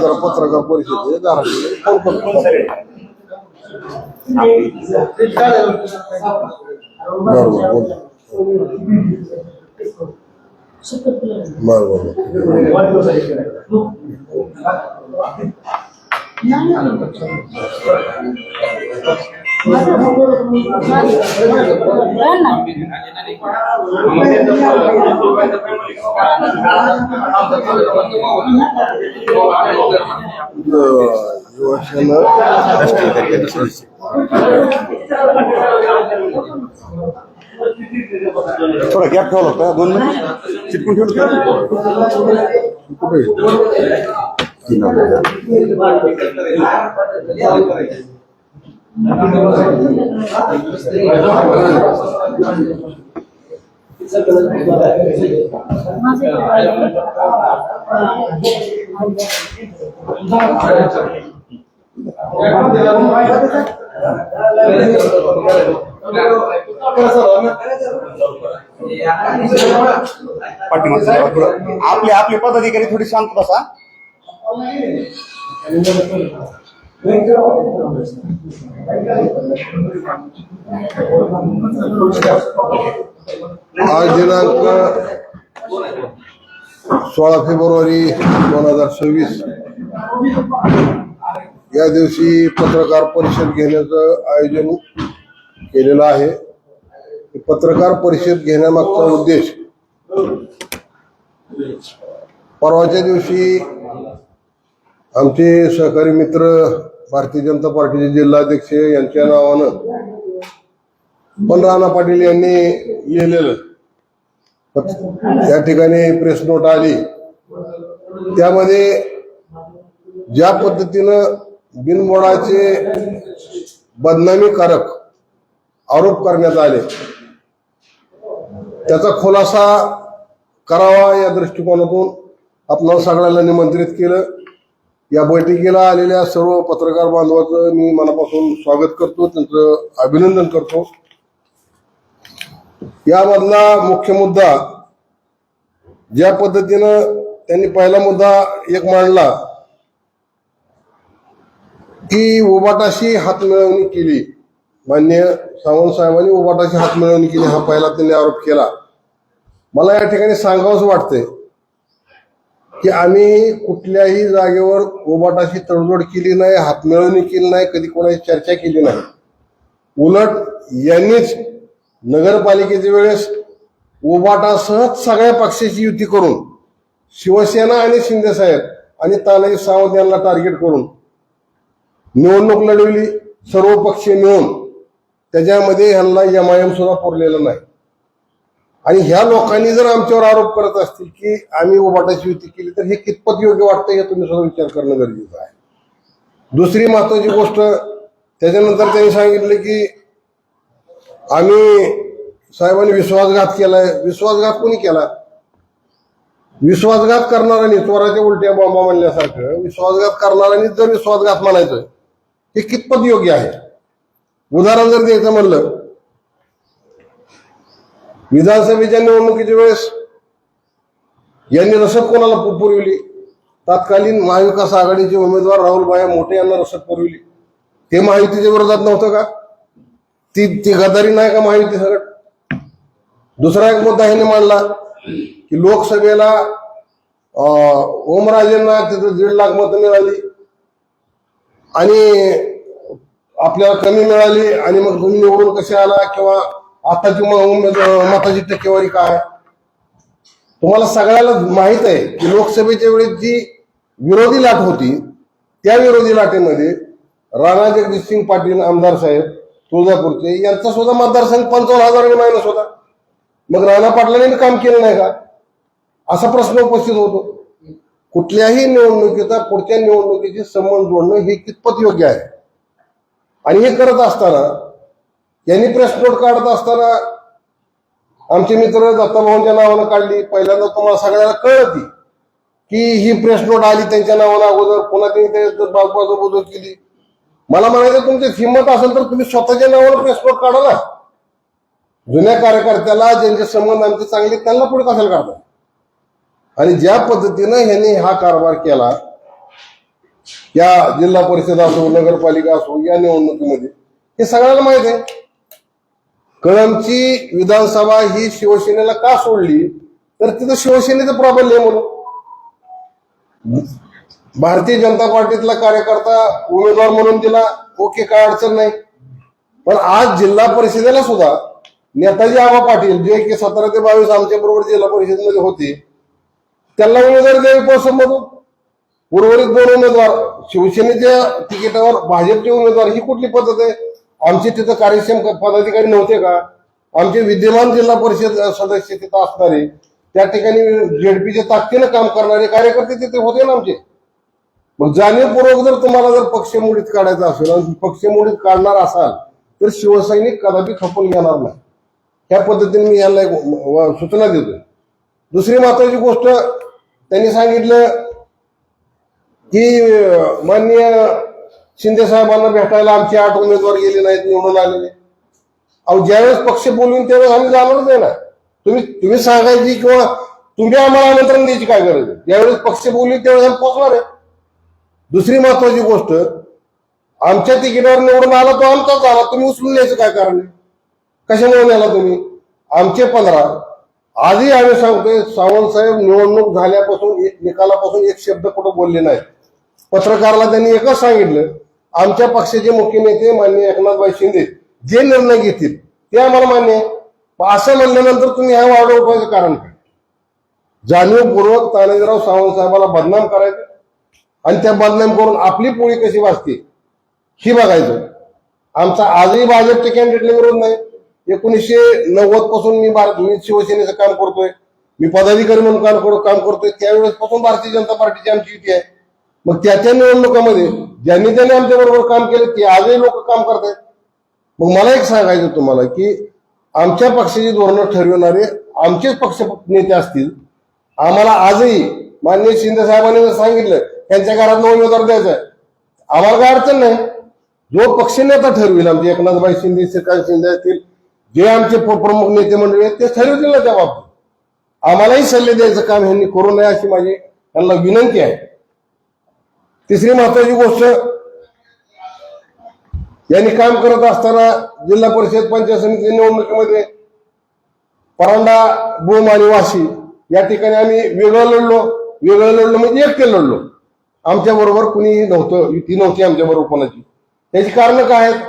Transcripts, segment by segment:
जरा पत्रकार परिषद थोड़ा गॅप ठेवला होता 2 मिनिट चिटकून आपले आपले पदाधिकारी थोडी शांत बसा. आज दिनांक 16 फेब्रुवारी 2026 या दिवशी पत्रकार परिषद घेण्याचं आयोजन केलेलं आहे. पत्रकार परिषद घेण्यामागचा उद्देश परवाच्या दिवशी आमचे सहकारी मित्र भारतीय जनता पार्टीचे जिल्हाध्यक्ष यांच्या नावानं पण राणा पाटील यांनी लिहिलेलं या ठिकाणी प्रेस नोट आली. त्यामध्ये ज्या पद्धतीनं बिनबुडाचे बदनामीकारक आरोप करण्यात आले त्याचा खुलासा करावा या दृष्टिकोनातून आपणाला सगळ्यांना निमंत्रित केलं. या बैठकीला आलेल्या सर्व पत्रकार बांधवांचं मी मनापासून स्वागत करतो, त्यांचं अभिनंदन करतो. यामधला मुख्य मुद्दा ज्या पद्धतीनं त्यांनी पहिला मुद्दा एक मांडला की उबाटाशी हातमिळवणी केली. माननीय सावंत साहेबांनी उबाटाशी हातमिळवणी केली हा पहिला त्यांनी आरोप केला. मला या ठिकाणी सांगावंच वाटतंय की आम्ही कुठल्याही जागेवर उबाटाशी तडजोड केली नाही, हातमिळवणी केली नाही, कधी कोणाची चर्चा केली नाही. उलट यांनीच नगरपालिकेच्या वेळेस उबाटासह सगळ्या पक्षाची युती करून शिवसेना आणि शिंदे साहेब आणि तानाजी सावंत यांना टार्गेट करून निवडणूक लढवली. सर्व पक्ष मिळून त्याच्यामध्ये ह्यांना एमआयएम सुद्धा पुरलेलं नाही. आणि ह्या लोकांनी जर आमच्यावर आरोप करत असतील की आम्ही उबाटाची युती केली तर हे कितपत योग्य वाटतं हे तुम्ही सुद्धा विचार करणं गरजेचं आहे. दुसरी महत्वाची गोष्ट त्याच्यानंतर त्यांनी सांगितलं की आम्ही साहेबांनी विश्वासघात केलाय. विश्वासघात कोणी केला? विश्वासघात करणाऱ्यांनी चोराच्या उलट्या बॉम्बा म्हणल्यासारखं विश्वासघात करणाऱ्यांनी जर विश्वासघात म्हणायचं हे कितपत योग्य आहे? उदाहरण जर द्यायचं म्हणलं विधानसभेच्या निवडणुकीच्या वेळेस यांनी रसद कोणाला पुरविली? तत्कालीन महाविकास आघाडीचे उमेदवार राहुलभाई मोठे यांना रसद पुरविली. ते महायुतीच्या विरोधात नव्हतं का? ती गद्दारी नाही का महायुती सगळं? दुसरा एक मुद्दा ह्यांनी मांडला की लोकसभेला ओमराजेंना तिथं 1.5 लाख मतं मिळाली आणि आपल्याला कमी मिळाली आणि मग तुम्ही निवडून कसे आला किंवा आताची मताची टक्केवारी काय? तुम्हाला सगळ्याला माहित आहे की लोकसभेच्या वेळेस जी विरोधी लाट होती त्या विरोधी लाटेमध्ये राणा जगजितसिंग पाटील आमदार साहेब तुळजापूरचे यांचा सुद्धा मतदारसंघ 55,000 मायनस होता. मग राणा पाटलांनी काम केलं नाही का असा प्रश्न उपस्थित होतो. कुठल्याही निवडणुकीचा पुढच्या निवडणुकीची संबंध जोडणं हे कितपत योग्य आहे? आणि हे करत असताना यांनी प्रेस नोट काढत असताना आमचे मित्र दत्ताभाऊंच्या नावानं काढली. पहिल्यांदा तुम्हाला सगळ्यांना कळलं ती की ही प्रेस नोट आली त्यांच्या नावानं अगोदर, पुन्हा त्यांनी बाजू केली. मला म्हणायचं तुमची हिंमत असेल तर तुम्ही स्वतःच्या नावानं प्रेस नोट काढा ना. जुन्या कार्यकर्त्याला ज्यांचे संबंध आमचे चांगले त्यांना पुढे कशाला काढतात. आणि ज्या पद्धतीनं ह्यांनी हा कारभार केला, या जिल्हा परिषद असो नगरपालिका असो या निवडणुकीमध्ये, हे सगळ्यांना माहित आहे. कळंबची विधानसभा ही शिवसेनेला का सोडली तर तिथं शिवसेनेचं प्राबल्य आहे म्हणून. भारतीय जनता पार्टीतला कार्यकर्ता उमेदवार म्हणून दिला, ओके, काय अडचण नाही. पण आज जिल्हा परिषदेला सुद्धा नेताजी आबा पाटील जे की 17 ते 22 आमच्या बरोबर जिल्हा परिषदेमध्ये होते, त्यांना उमेदवारी द्यावी पसंतमधून. उर्वरित 2 उमेदवार शिवसेनेच्या तिकिटावर भाजपचे उमेदवार, ही कुठली पद्धत आहे. आमचे तिथं कार्यक्षम पदाधिकारी नव्हते का? आमचे विद्यमान जिल्हा परिषद सदस्य तिथं असणारे, त्या ठिकाणी जेडपीच्या ताकदीनं काम करणारे कार्यकर्ते तिथे होते ना आमचे. मग जाणीवपूर्वक जर तुम्हाला जर पक्षमोडीत काढायचं असेल आणि पक्षमोडीत काढणार असाल तर शिवसैनिक कदापि खपून घेणार नाही. ह्या पद्धतीने मी याला एक सूचना देतोय. दुसरी महत्वाची गोष्ट त्यांनी सांगितलं की माननीय शिंदे साहेबांना भेटायला आमचे 8 उमेदवार गेले नाहीत, निवडून आलेले. अहो, ज्यावेळेस पक्ष बोलून त्यावेळेस आम्ही जाणारच आहे ना. तुम्ही सांगायची किंवा तुम्ही आम्हाला आमंत्रण द्यायची काय गरज आहे. ज्यावेळेस पक्ष बोलली त्यावेळेस आम्ही पोहोचणार आहे. दुसरी महत्वाची गोष्ट, आमच्या तिकिटावर निवडून आला तो आमचाच झाला, तुम्ही उचलून न्यायचं काय कारण आहे. कशामुळे नेला तुम्ही? आमचे 15. आजही आम्ही सांगतोय, सावंत साहेब निवडणूक झाल्यापासून निकालापासून एक शब्द कुठं बोलले नाही. पत्रकाराला त्यांनी एकच सांगितलं, आमच्या पक्षाचे मुख्य नेते माननीय एकनाथभाई शिंदे जे निर्णय घेतील ते आम्हाला मान्य आहे. असं म्हणल्यानंतर तुम्ही हा वाढ उठवायचं कारण काय? जाणीवपूर्वक तानाजीराव सावंत साहेबाला बदनाम करायचं आणि त्या बदनाम करून आपली पोळी कशी वाचते ही बघायचं. आमचा आजही भाजपच्या कॅन्डिडेटला विरोध नाही. 1990 पासून मी शिवसेनेचं काम करतोय, मी पदाधिकारी म्हणून काम करतोय. त्यावेळेस पासून भारतीय जनता पार्टीची आमची युती आहे. मग त्या निवडणुकामध्ये ज्यांनी आमच्या बरोबर काम केलं ते आजही लोक काम करतायत. मग मला एक सांगायचं तुम्हाला की आमच्या पक्षाची धोरणं ठरविणारे आमचेच पक्ष नेते असतील. आम्हाला आजही माननीय शिंदे साहेबांनी सांगितलं त्यांच्या घरात उमेदवार द्यायचा आहे, आम्हाला काय अडचण नाही. जो पक्षनेता ठरवेल, आमचे एकनाथभाई शिंदे, श्रीकांत शिंदे असतील, जे आमचे प्रमुख नेते मंडळी आहेत ते ठरवतील ना त्या बाबतीत. आम्हालाही सल्ले द्यायचं काम ह्यांनी करू नये अशी माझी त्यांना विनंती आहे. तिसरी महत्वाची गोष्ट, यांनी काम करत असताना जिल्हा परिषद पंचायत समिती निवडणुकीमध्ये परांडा, भूम आणि वाशी या ठिकाणी आम्ही वेगळं लढलो म्हणजे एकटे लढलो. आमच्या बरोबर कुणी नव्हतं, युती नव्हती आमच्या बरोबर कोणाची. त्याची कारण काय आहेत?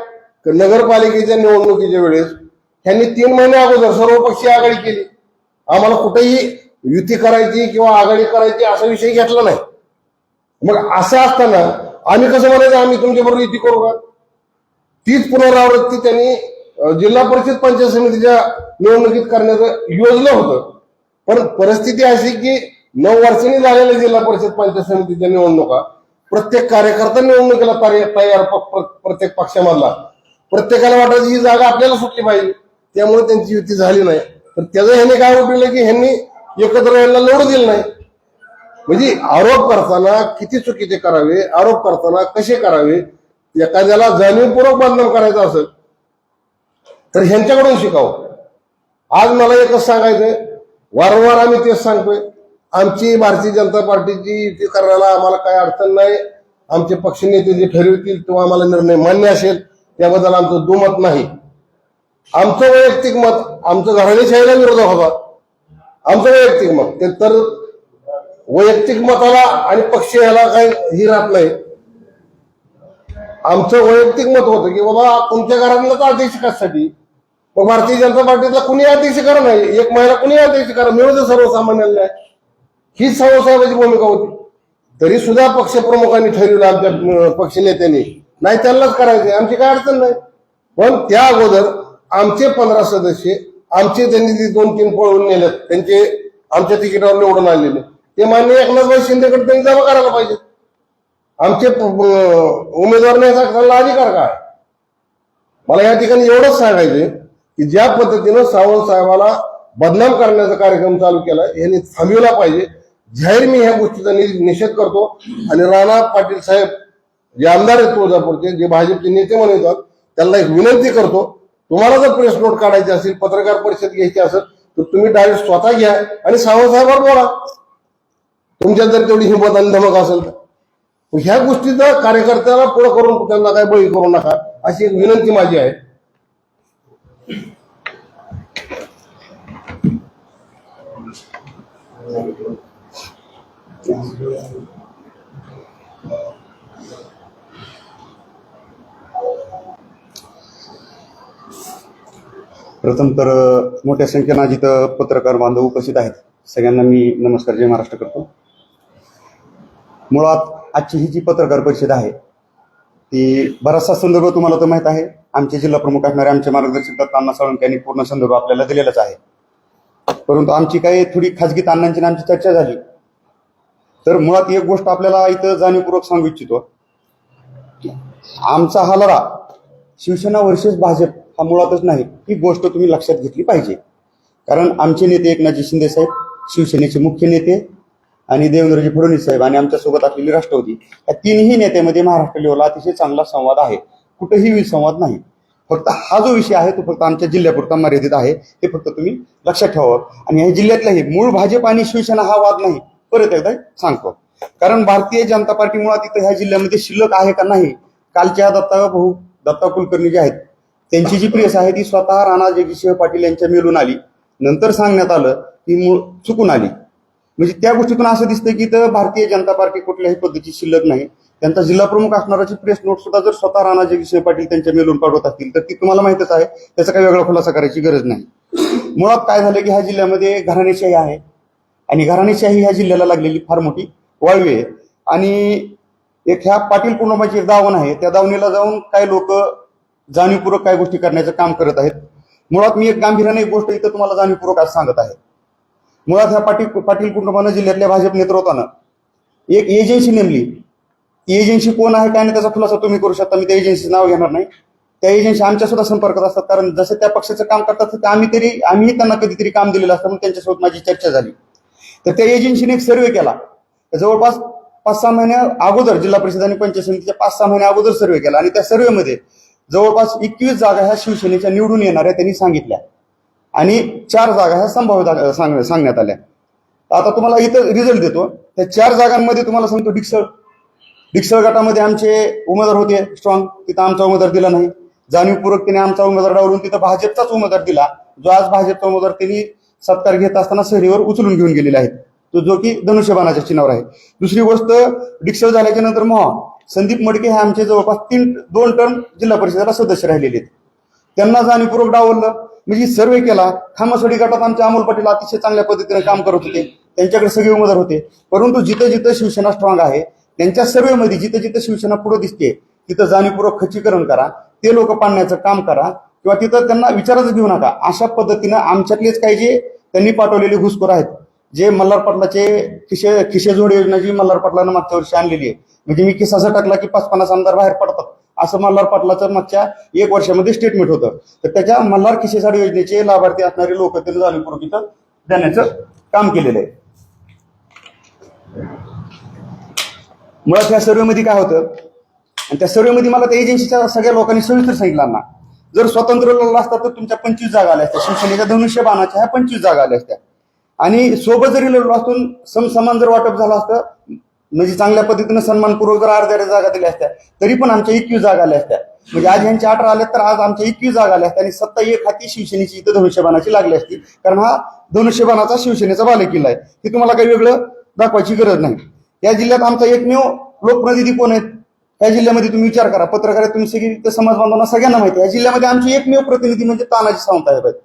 नगरपालिकेच्या निवडणुकीच्या वेळेस त्यांनी 3 महिने अगोदर सर्वपक्षीय आघाडी केली. आम्हाला कुठेही युती करायची किंवा आघाडी करायची असा विषय घेतला नाही. मग असं असताना आम्ही कसं म्हणायचं आम्ही तुमच्या बरोबर युती करू का? तीच पुनरावृत्ती त्यांनी जिल्हा परिषद पंचायत समितीच्या निवडणुकीत करण्याचं योजलं होतं. पण परिस्थिती अशी की 9 वर्षांनी झालेल्या जिल्हा परिषद पंचायत समितीच्या निवडणुका, प्रत्येक कार्यकर्ता निवडणुकीला तयार, प्रत्येक पक्षामधला प्रत्येकाला वाटायची ही जागा आपल्याला सुटली पाहिजे, त्यामुळे त्यांची युती झाली नाही. तर त्याचं ह्यांनी काय उठवलं की ह्यांनी एकत्र यायला लढू दिलं नाही. म्हणजे आरोप करताना किती चुकीचे करावे, आरोप करताना कसे करावे, एखाद्याला जाणीवपूर्वक बदनाम करायचं असेल तर ह्यांच्याकडून शिकावं. आज मला एकच सांगायचंय, वारंवार आम्ही तेच सांगतोय, आमची भारतीय जनता पार्टीची युती करायला आम्हाला काय अडचण नाही. आमचे पक्षनेते जे ठरवतील तो आम्हाला निर्णय मान्य असेल, त्याबद्दल आमचं दुमत नाही. आमचं वैयक्तिक मत, आमचं घराणेशाहीला विरोध होता, आमचं वैयक्तिक मत ते तर वैयक्तिक मताला आणि पक्ष ह्याला काही ही राहत नाही. आमचं वैयक्तिक मत होतं की बाबा तुमच्या घरातलं अध्यक्ष कशासाठी, मग भारतीय जनता पार्टीतला कुणी अध्यक्ष करा नाही, एक महिला कुणी अध्यक्ष करा, मिळू दे सर्वसामान्यांना. हीच सावंतसाहेबांची भूमिका होती. तरी सुद्धा पक्षप्रमुखांनी ठरवलं, आमच्या पक्षनेत्यांनी नाही त्यांनाच करायचंय, आमची काय अडचण नाही. पण त्या अगोदर आमचे 15 सदस्य आमचे त्यांनी 2-3 पळवून नेले, त्यांचे आमच्या तिकिटावर निवडून आलेले, ते माननीय एकनाथभाई शिंदेकडे त्यांनी जमा करायला पाहिजे. आमचे उमेदवार न्यायचा अधिकार काय? मला या ठिकाणी एवढंच सांगायचंय की ज्या पद्धतीनं सावंत साहेबाला बदनाम करण्याचा कार्यक्रम चालू केला, यांनी थांबविला पाहिजे. जाहीर मी ह्या गोष्टीचा निषेध करतो. आणि राणा पाटील साहेब जे आमदार आहेत तुळजापूरचे, जे भाजपचे नेते म्हणतात, त्यांना एक विनंती करतो, तुम्हाला जर प्रेस नोट काढायची असेल, पत्रकार परिषद घ्यायची असेल, तर तुम्ही डायरेक्ट स्वतः घ्या आणि सावंत साहेबांवर बोला, तुमच्यात जर तेवढी हिंमत आणि धमक असेल तर. ह्या गोष्टीचा कार्यकर्त्याला पुढे करून त्यांना काय बळी करू नका, अशी एक विनंती माझी आहे. प्रथम तर मोठ्या संख्येनं आज इथं पत्रकार बांधव उपस्थित आहेत. सगळ्यांना मी नमस्कार, जय महाराष्ट्र करतो. मुळात आजची ही जी पत्रकार परिषद आहे ती बराचसा संदर्भ तुम्हाला तर माहीत आहे. आमचे जिल्हा प्रमुख असणारे आमचे मार्गदर्शक दत्तांना साळुंखे यांनी पूर्ण संदर्भ आपल्याला दिलेलाच आहे. परंतु आमची काही थोडी खाजगी अण्णांची आमची चर्चा झाली. तर मुळात एक गोष्ट आपल्याला इथं जाणीवपूर्वक सांगू इच्छितो की आमचा हा लढा शिवसेना वर्सेस भाजप हा मुळातच नाही, ही गोष्ट तुम्ही लक्षात घेतली पाहिजे. कारण आमचे नेते एकनाथजी शिंदे साहेब, शिवसेनेचे मुख्य नेते, आणि देवेंद्रजी फडणवीस साहेब आणि आमच्यासोबत असलेली राष्ट्रवादी, या तिन्ही नेत्यामध्ये महाराष्ट्र लेवलला अतिशय चांगला संवाद आहे. कुठेही विसंवाद नाही. फक्त हा जो विषय आहे तो फक्त आमच्या जिल्ह्यापुरता मर्यादित आहे, हे फक्त तुम्ही लक्षात ठेवावं. आणि या जिल्ह्यातलाही मूळ भाजप आणि शिवसेना हा वाद नाही, परत एकदा सांगतो. कारण भारतीय जनता पार्टी मुळात इथं ह्या जिल्ह्यामध्ये शिल्लक आहे का नाही, कालच्या दत्ता कुलकर्णी जे आहेत त्यांची जी प्रेस आहे ती स्वतः राणा जगजितसिंह पाटील यांच्या मेलून आली, नंतर सांगण्यात आलं की मूळ चुकून आली. म्हणजे त्या गोष्टीतून असं दिसतं की तर भारतीय जनता पार्टी कुठल्याही पद्धतीची शिल्लक नाही. त्यांचा जिल्हा प्रमुख असणाराची प्रेस नोट सुद्धा जर स्वतः राणा जगजितसिंह पाटील त्यांच्या मेलून पाठवत असतील तर ती तुम्हाला माहितच आहे, त्याचा काही वेगळा खुलासा करायची गरज नाही. मुळात काय झालं की ह्या जिल्ह्यामध्ये घराणेशाही आहे आणि घराणेशाही ह्या जिल्ह्याला लागलेली फार मोठी वाळवी आहे. आणि एक ह्या पाटील कुटुंबाची एक दावण आहे, त्या दावणीला जाऊन काही लोक जाणीवपूर्वक काही गोष्टी करण्याचं काम करत आहेत. मुळात मी एक गांभीर्याने एक गोष्ट इथं तुम्हाला जाणीवपूर्वक आज सांगत आहे. मुळात ह्या पाटील कुटुंबानं जिल्ह्यातल्या भाजप नेतृत्वानं एक एजन्सी नेमली. ती एजन्सी कोण आहे काय नाही त्याचा खुलासा तुम्ही करू शकता, मी त्या एजन्सीचं नाव घेणार नाही. त्या एजन्सी आमच्या सुद्धा संपर्कात असतात, कारण जसं त्या पक्षाचं काम करतात आम्हीही त्यांना कधीतरी काम दिलेलं असतं, म्हणून त्यांच्यासोबत माझी चर्चा झाली. तर त्या एजन्सीने एक सर्वे केला. जवळपास 5-6 महिन्या अगोदर जिल्हा परिषद आणि पंचायत समितीच्या 5-6 महिन्या अगोदर सर्वे केला आणि त्या सर्वेमध्ये जवळपास 21 जागा ह्या शिवसेनेच्या निवडून येणाऱ्या त्यांनी सांगितल्या आणि 4 जागा ह्या संभाव्य सांगण्यात आल्या. आता तुम्हाला इथं रिझल्ट देतो. त्या 4 जागांमध्ये तुम्हाला सांगतो, डिक्सळ गटामध्ये आमचे उमेदवार होते स्ट्रॉंग, तिथं आमचा उमेदवार दिला नाही. जाणीवपूर्वक त्याने आमचा उमेदवार डावलून तिथं भाजपचाच उमेदवार दिला, जो आज भाजपचा उमेदवार त्यांनी सत्कार घेत असताना सहरीवर उचलून घेऊन गेलेला आहे, तो जो की धनुष्यबाणाच्या चिन्हावर आहे. दुसरी गोष्ट, डिक्सळ झाल्याच्या नंतर संदीप मडके हे आमचे जवळपास 2 टर्म जिल्हा परिषदेला सदस्य राहिलेले आहेत, त्यांना जाणीवपूर्वक डावललं. म्हणजे सर्वे केला. खामसवाडी गटात आमचे अमोल पाटील अतिशय चांगल्या पद्धतीने काम करत होते, त्यांच्याकडे सगळे उमेदवार होते. परंतु जिथं जिथं शिवसेना स्ट्रॉंग आहे त्यांच्या सर्वेमध्ये जिथं जिथं शिवसेना पुढे दिसते तिथं जाणीवपूर्वक खच्चीकरण करा, ते लोक पाडण्याचं काम करा, किंवा तिथं त्यांना विचारच घेऊ नका. अशा पद्धतीनं आमच्यातलेच काही जे त्यांनी पाठवलेले घुसखोर आहेत, जे मल्हार पाटलाचे खिशे जोड योजना जी मल्हार पाटलानं मागच्या वर्षी आणलेली आहे, म्हणजे मी किस्सा टाकला की 5-50 आमदार बाहेर पडतात असं मल्हार पाटलाचं मागच्या 1 वर्षामध्ये स्टेटमेंट होतं. तर त्याच्या मल्हार खिशेसाड योजनेचे लाभार्थी असणारे लोक त्यांनी जाणीवपूर्वक इथं देण्याचं काम केलेलं आहे. मुळात त्या सर्वेमध्ये काय होतं, आणि त्या सर्वेमध्ये मला त्या एजन्सीच्या सगळ्या लोकांनी सविस्तर सांगितलं ना, जर स्वतंत्र लढला असता तर तुमच्या 25 जागा आल्या असत्या, शिवसेनेच्या धनुष्यबाणाच्या ह्या 25 जागा आल्या असत्या. आणि सोबत जरी लढलो असून समसमान जर वाटप झालं असतं, म्हणजे चांगल्या पद्धतीनं सन्मानपूर्वक जर अर्ध्या जागा दिल्या असत्या, तरी पण आमच्या 21 जागा आल्या असत्या. म्हणजे आज यांच्या 18 आल्या तर आज आमच्या 21 जागा आल्या असत्या आणि सत्ता एक हाती शिवसेनेची इथं धनुष्यबाणाची लागली असती. कारण हा धनुष्यबाणाचा शिवसेनेचा बालेकिल्ला आहे, हे तुम्हाला काही वेगळं दाखवायची गरज नाही. या जिल्ह्यात आमचा एकमेव लोकप्रतिनिधी कोण आहेत या जिल्ह्यामध्ये तुम्ही विचार करा. पत्रकार आहे तुम्ही, सगळी समाज बांधवांना सगळ्यांना माहिती आहे. या जिल्ह्यामध्ये आमची एकमेव प्रतिनिधी म्हणजे तानाजी सावंतसाहेब आहेत.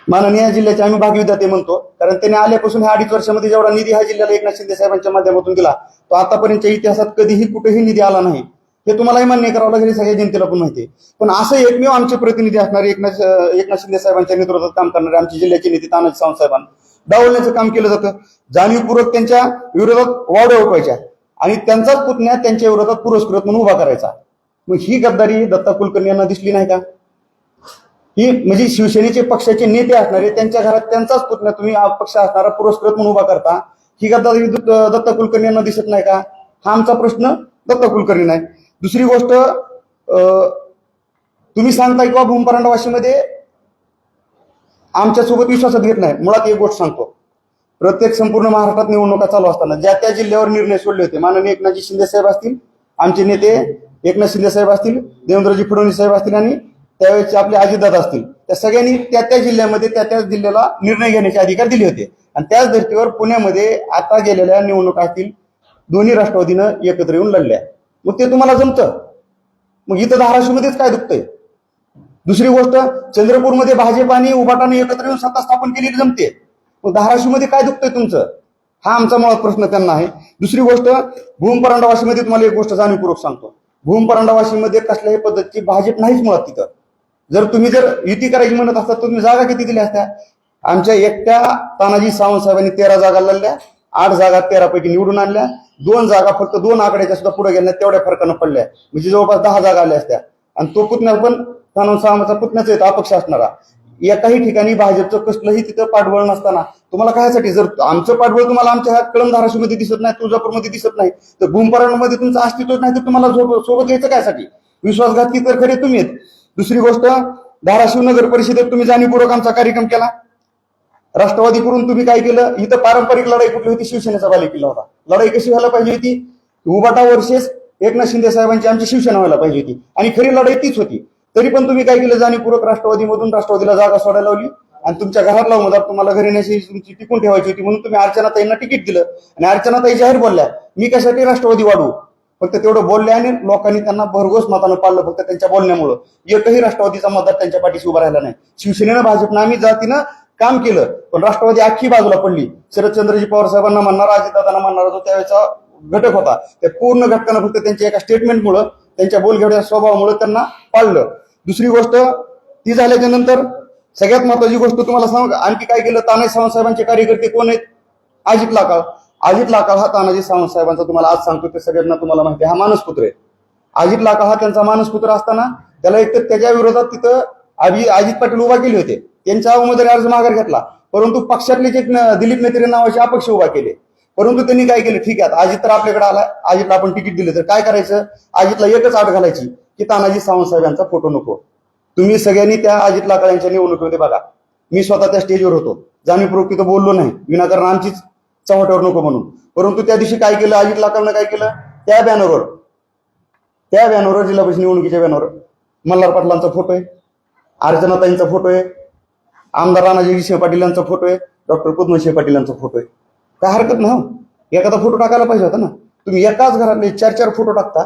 माननीय या जिल्ह्याचे आम्ही भागविधाते म्हणतो, कारण त्यांनी आल्यापासून ह्या 2.5 वर्षामध्ये जेवढा निधी ह्या जिल्ह्याला एकनाथ शिंदे साहेबांच्या माध्यमातून दिला तो आतापर्यंतच्या इतिहासात कधीही कुठेही निधी आला नाही, हे तुम्हालाही मान्य करावं लागेल, सगळ्या जनतेला पण माहिती आहे. पण असं एकमेव आमचे प्रतिनिधी असणारे एकनाथ शिंदे साहेबांच्या नेतृत्वात काम करणारे आमचे जिल्ह्याचे नेते तानाजी सावंतसाहेबांना डावलण्याचं काम केलं जातं. जाणीवपूर्वक त्यांच्या विरोधात वावड्या उठवायच्या आणि त्यांचाच पुतण्या त्यांच्या विरोधात पुरस्कृत म्हणून उभा करायचा. मग ही गद्दारी दत्ता कुलकर्णी यांना दिसली नाही का? ही म्हणजे शिवसेनेचे पक्षाचे नेते असणारे त्यांच्या घरात त्यांचाच पुतण्या तुम्ही पक्ष असणारा पुरस्कृत म्हणून उभा करता. ही गद्दारी दत्ता कुलकर्णी यांना दिसत नाही का? हा आमचा प्रश्न दत्ता कुलकर्णी नाही. दुसरी गोष्ट, तुम्ही सांगताय किंवा भूमपरांडा वाशीमध्ये आमच्यासोबत विश्वासात घेत नाही. मुळात एक गोष्ट सांगतो, प्रत्येक संपूर्ण महाराष्ट्रात निवडणुका चालू असताना ज्या त्या जिल्ह्यावर निर्णय सोडले होते, माननीय एकनाथजी शिंदे साहेब असतील, आमचे नेते एकनाथ शिंदे साहेब असतील, देवेंद्रजी फडणवीस साहेब असतील आणि त्यावेळेचे आपले अजितदादा असतील, त्या सगळ्यांनी त्या त्या जिल्ह्यामध्ये त्या त्या जिल्ह्याला निर्णय घेण्याचे अधिकार दिले होते. आणि त्याच धर्तीवर पुण्यामध्ये आता गेलेल्या निवडणुका असतील, दोन्ही राष्ट्रवादीनं एकत्र येऊन लढल्या. मग ते तुम्हाला जमतं. मग इथं धाराशिवमध्येच काय दुखतंय? दुसरी गोष्ट, चंद्रपूरमध्ये भाजप आणि उभाटाने एकत्र येऊन सत्ता स्थापन केलेली जमते. मग धाराशिवमध्ये काय दुखतंय तुमचं? हा आमचा मुळात प्रश्न त्यांना आहे. दुसरी गोष्ट, भूमपरांडा वाशीमध्ये तुम्हाला एक गोष्ट जाणीवपूर्वक सांगतो, भूमपरांडा वाशीमध्ये कसल्याही पद्धतीची भाजप नाहीच मुळात तिथं. जर युती करायची म्हणत असतात तर तुम्ही जागा किती दिल्या असत्या? आमच्या एकट्या तानाजी सावंत साहेबांनी 13 जागा लढल्या, 8 जागा 13 पैकी निवडून आणल्या, 2 जागा फक्त 2 आकड्याच्या सुद्धा पुढे गेल्या, तेवढ्या फरकानं पडल्या, म्हणजे जवळपास 10 जागा आल्या असत्या. आणि तो पुतण्या पण तानाजी सावंतचा पुतण्याच येतो अपक्ष असणारा. एकाही ठिकाणी भाजपचं कसलंही तिथं पाठबळ नसताना तुम्हाला कायसाठी, जर आमचं पाठबळ तुम्हाला आमच्या ह्या कळम धाराशिवमध्ये दिसत नाही, तुळजापूरमध्ये दिसत नाही, तर भूमपरांडामध्ये तुमचं अस्तित्वच नाही, तर तुम्हाला सोबत घ्यायचं कायसाठी? विश्वासघातकी तर खरे तुम्ही आहेत. दुसरी गोष्ट, धाराशिव नगर परिषदेत तुम्ही जाणीवपूर्वक आमचा कार्यक्रम केला. राष्ट्रवादी करून तुम्ही काय केलं? इथं पारंपरिक लढाई कुठली होती? शिवसेनेचा बालेकिल्ला होता. लढाई कशी व्हायला पाहिजे होती? उबाटा वर्सेस एकनाथ शिंदे साहेबांची आमची शिवसेना व्हायला पाहिजे होती, आणि खरी लढाई तीच होती. तरी पण तुम्ही काय केलं? जाणीवपूर्वक राष्ट्रवादीमधून राष्ट्रवादीला जागा सोडायला लावली, आणि तुमच्या घरातला उमेदवार तुम्हाला घरी नेशी तुमची टिकून ठेवायची होती म्हणून तुम्ही अर्चनाताईंना तिकीट दिलं. आणि अर्चनाताई जाहीर बोलल्या, मी कशासाठी राष्ट्रवादी वाढवू, फक्त तेवढं बोलले आणि लोकांनी त्यांना भरघोस मतानं पाळलं फक्त त्यांच्या बोलण्यामुळं. एकही राष्ट्रवादीचा मतदार त्यांच्या पाठीशी उभा राहिला नाही. शिवसेनेनं भाजपनं आम्ही जातीनं काम केलं, पण राष्ट्रवादी अख्खी बाजूला पडली. शरदचंद्रजी पवार साहेबांना म्हणणारा, अजितदादांना म्हणणारा जो त्यावेळेचा घटक होता, त्या पूर्ण घटकानं फक्त त्यांच्या एका स्टेटमेंटमुळं, त्यांच्या बोलघेवड्या स्वभावामुळे त्यांना पाळलं. दुसरी गोष्ट, ती झाल्याच्या नंतर सगळ्यात महत्वाची गोष्ट तुम्हाला सांग, आणखी काय केलं? तानाजी सावंत साहेबांचे कार्यकर्ते कोण आहेत? अजित लाकाळ. अजित लाकाळ हा तानाजी सावंत साहेबांचा, तुम्हाला आज सांगतो ते सगळ्यांना तुम्हाला माहिती आहे, हा मानसपुत्र आहे. अजित लाकाळ हा त्यांचा मानसपुत्र असताना त्याला एकतर त्याच्या विरोधात तिथं अजित पाटील उभा केले होते, त्यांच्या उमेदवारी अर्ज माघार घेतला, परंतु पक्षातले जे दिलीप मेत्रे नावाचे अपक्ष उभा केले. परंतु त्यांनी काय केलं? ठीक आहे, अजित तर आपल्याकडे आला, अजितला आपण तिकीट दिलं तर काय करायचं? अजितला एकच अट घालायची की तानाजी सावंत साहेब यांचा फोटो नको. तुम्ही सगळ्यांनी त्या अजित लाकाळ यांच्या निवडणुकीमध्ये बघा, मी स्वतः त्या स्टेजवर होतो, जाणीवपूर्वक तिथं बोललो नाही विनाकारण आमचीच चव्हाट्यावर नको म्हणून. परंतु त्या दिवशी काय केलं? अजित लाकाळनं काय केलं? त्या बॅनरवर जिल्हा परिषद निवडणुकीच्या बॅनरवर मल्हार पाटलांचा फोटो आहे, अर्चनाताईंचा फोटो आहे, आमदार राणाजी पाटील यांचा फोटो आहे, डॉक्टर पद्मसिंह पाटील यांचा फोटो आहे. काय हरकत नाही, एखादा फोटो टाकायला पाहिजे होता ना. तुम्ही एकाच घरातले 4-4 फोटो टाकता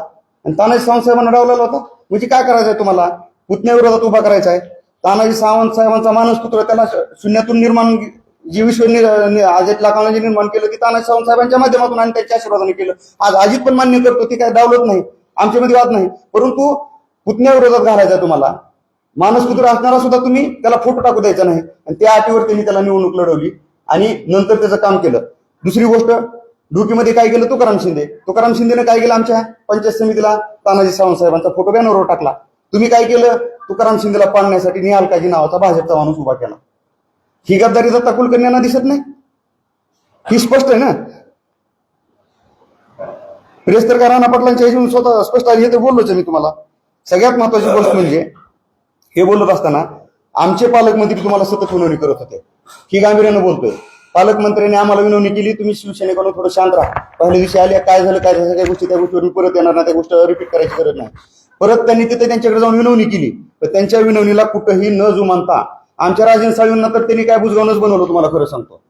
आणि तानाजी सावंत साहेबांना डावलेला होता. म्हणजे काय करायचंय तुम्हाला? पुतण्याविरोधात उभा करायचा आहे. तानाजी सावंत साहेबांचा मानसपुत्र, त्याला शून्यातून निर्माण जी अजित लाकाळांनी जे निर्माण केलं ते तानाजी सावंत साहेबांच्या माध्यमातून आणि त्यांच्या आशीर्वादाने केलं. आज अजित पण मान्य करतो, ते काय डावलत नाही, आमच्यामध्ये वाद नाही. परंतु पुतण्याविरोधात घालायचा तुम्हाला, मानसपुत्र असणारा सुद्धा तुम्ही त्याला फोटो टाकू द्यायचा नाही. आणि त्या अटीवर त्यांनी त्याला निवडणूक लढवली आणि नंतर त्याचं काम केलं. दुसरी गोष्ट, डुकीमध्ये काय केलं? तुकाराम शिंदेने काय केलं? आमच्या पंचायत समितीला तानाजी सावंत साहेबांचा फोटो बॅनरवर टाकला. तुम्ही काय केलं? तुकाराम शिंदेला पाडण्यासाठी निहाल काजी नावाचा भाजपचा माणूस उभा केला. ही गद्दारी दत्ता कुलकर्णी यांना दिसत नाही? ही स्पष्ट आहे ना. प्रेस तर का राणा पाटलांच्या ह्याच्यातून स्वतः स्पष्ट आहे, हे तर बोललोच मी तुम्हाला. सगळ्यात महत्वाची गोष्ट म्हणजे हे बोलत असताना आमचे पालकमंत्री तुम्हाला सतत विनवणी करत होते, ही गांभीर्यानं बोलतोय. पालकमंत्र्यांनी आम्हाला विनवणी केली, तुम्ही शिवसेनेकडून थोडं शांत राहा. पहिल्या दिवशी आल्या, काय झालं काही गोष्टी, त्या गोष्टीवर परत येणार नाही, त्या गोष्ट रिपीट करायची गरज नाही. परत त्यांनी तिथे त्यांच्याकडे जाऊन विनवणी केली, तर त्यांच्या विनवणीला कुठंही न जुमानता आमच्या राजन साळवींना तर त्यांनी काय बुजगावूनच बनवलं, तुम्हाला खरं सांगतो.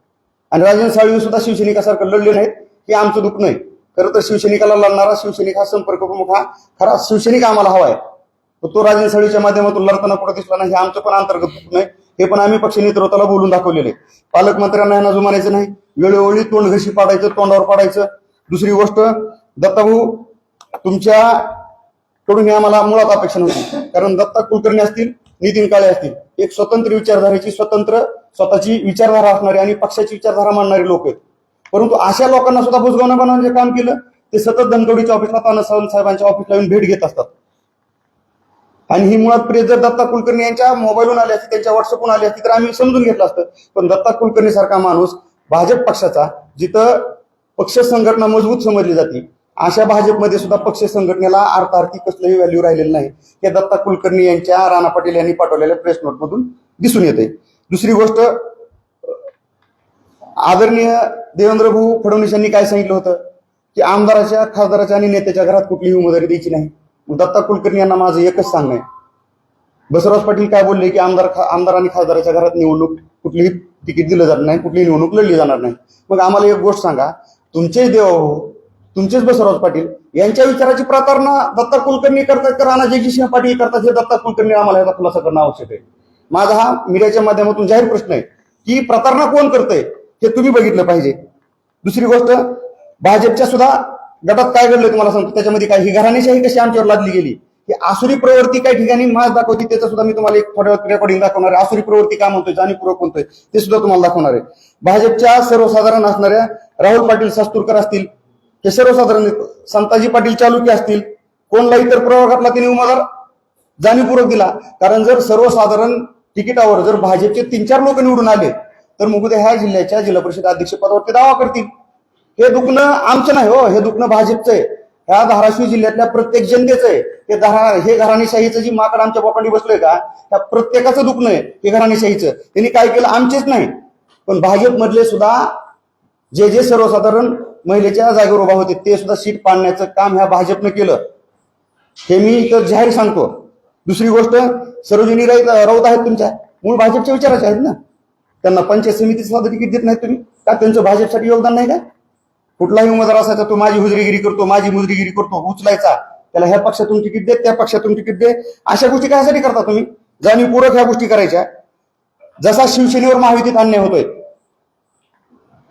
आणि राजन साळवी सुद्धा शिवसैनिकासारखं लढले नाहीत, हे आमचं दुःख नाही. खरं तर शिवसैनिकाला लढणारा शिवसैनिक हा संपर्क प्रमुख, हा खरा शिवसैनिक आम्हाला हवाय. तो राजन साळवीच्या माध्यमातून लढताना पुढे दिसला नाही, हे आमचं पण अंतर्गत दुःख नाही. हे पण आम्ही पक्ष नेतृत्वाला बोलून दाखवलेले. पालकमंत्र्यांना यांना जुमानायचं नाही, वेळोवेळी तोंड घशी पाडायचं, तोंडावर पाडायचं. दुसरी गोष्ट, दत्ताभाऊ तुमच्याकडून आम्हाला मुळात अपेक्षा नव्हती, कारण दत्ता कुलकर्णी असतील, नितीन काळे असतील, एक स्वतंत्र विचारधारेची, स्वतःची विचारधारा असणारी आणि पक्षाची विचारधारा मांडणारी लोक आहेत. परंतु अशा लोकांना सुद्धा बुजगावणं बनवण्याचे काम केलं. ते सतत धनकवडीच्या ऑफिसला, तानाजी सावंत साहेबांच्या ऑफिसला येऊन भेट घेत असतात. आणि ही मुळात प्रेस जर दत्ता कुलकर्णी यांच्या मोबाईलवरून आली असती, त्यांच्या व्हॉट्सअपवरून आली असती तर आम्ही समजून घेतलं असतं. पण दत्ता कुलकर्णी सारखा माणूस भाजप पक्षाचा, जिथं पक्ष संघटना मजबूत समजली जाते, अशा भाजपमध्ये सुद्धा पक्ष संघटनेला अर्थार्थी कसलंही व्हॅल्यू राहिलेलं नाही, हे दत्ता कुलकर्णी यांच्या राणा पाटील यांनी पाठवलेल्या प्रेस नोटमधून दिसून येते. दुसरी गोष्ट, आदरणीय देवेंद्र भाऊ फडणवीस यांनी काय सांगितलं होतं की आमदाराच्या, खासदाराच्या आणि नेत्याच्या घरात कुठलीही उमेदवारी द्यायची नाही. मग दत्ता कुलकर्णी यांना माझं एकच सांगणं आहे, बसवराज पाटील काय बोलले की आमदार आणि खासदाराच्या घरात निवडणूक कुठलीही तिकीट दिलं जात नाही, कुठलीही निवडणूक लढली जाणार नाही. मग आम्हाला एक गोष्ट सांगा, तुमचेच देवभाऊ, तुमचेच बसवराज पाटील यांच्या विचाराची प्रतारणा दत्ता कुलकर्णी करतात का राणा जगजितसिंह पाटील करतात, हे दत्ता कुलकर्णी आम्हाला याचा खुलासा करणं आवश्यक आहे. माझा हा मीडियाच्या माध्यमातून जाहीर प्रश्न आहे की प्रतारणा कोण करतंय हे तुम्ही बघितलं पाहिजे. दुसरी गोष्ट, भाजपच्या सुद्धा गटात काय घडलं तुम्हाला सांगतो, त्याच्यामध्ये काय ही घराणेशाही कशी आमच्यावर लादली गेली, ही आसुरी प्रवृत्ती काही ठिकाणी माज दाखवती, त्याचं सुद्धा मी तुम्हाला एक थोड्या रेकॉर्डिंग दाखवणार आहे. आसुरी प्रवृत्ती काय म्हणतोय, जाणीवपूर्वक म्हणतोय ते सुद्धा तुम्हाला दाखवणार आहे. भाजपच्या सर्वसाधारण असणाऱ्या राहुल पाटील सास्तुरकर असतील, हे सर्वसाधारण संताजी पाटील चालुक्य असतील, कोणला इतर प्रवर्गातला त्यांनी उमेदवार जाणीवपूर्वक दिला. कारण जर सर्वसाधारण तिकिटावर जर भाजपचे 3-4 लोक निवडून आले तर मग उद्या ह्या जिल्ह्याच्या जिल्हा परिषद अध्यक्षपदावर ते दावा करतील. हे दुखणं आमचं नाही हो, हे दुखणं भाजपचं आहे, ह्या धाराशिव जिल्ह्यातल्या प्रत्येक जनतेचं आहे. हे घराणेशाहीचं जी माकड आमच्या बोकांडी बसलोय का, त्या प्रत्येकाचं दुखणं आहे हे घराणेशाहीचं. त्यांनी काय केलं, आमचेच नाही पण भाजपमधले सुद्धा जे सर्वसाधारण महिलेच्या जागेवर उभा होते ते सुद्धा सीट पाडण्याचं काम ह्या भाजपनं केलं, हे मी इथं जाहीर सांगतो. दुसरी गोष्ट, सरोजिनी राऊत आहेत तुमच्या, मूळ भाजपच्या विचाराच्या आहेत ना, त्यांना पंचायत समितीचं सुद्धा तिकीट देत नाही तुम्ही का, त्यांचं भाजपसाठी योगदान नाही का? कुठलाही उमेदवार असायचा तो माझी हुजरीगिरी करतो, माझी मुजरीगिरी करतो, उचलायचा, त्याला ह्या पक्षातून तिकीट दे, त्या पक्षातून तिकीट दे, अशा गोष्टी कशासाठी करता तुम्ही? जाणीवपूर्वक ह्या गोष्टी करायच्या. जसा शिवसेनेवर महायुतीत अन्याय होतोय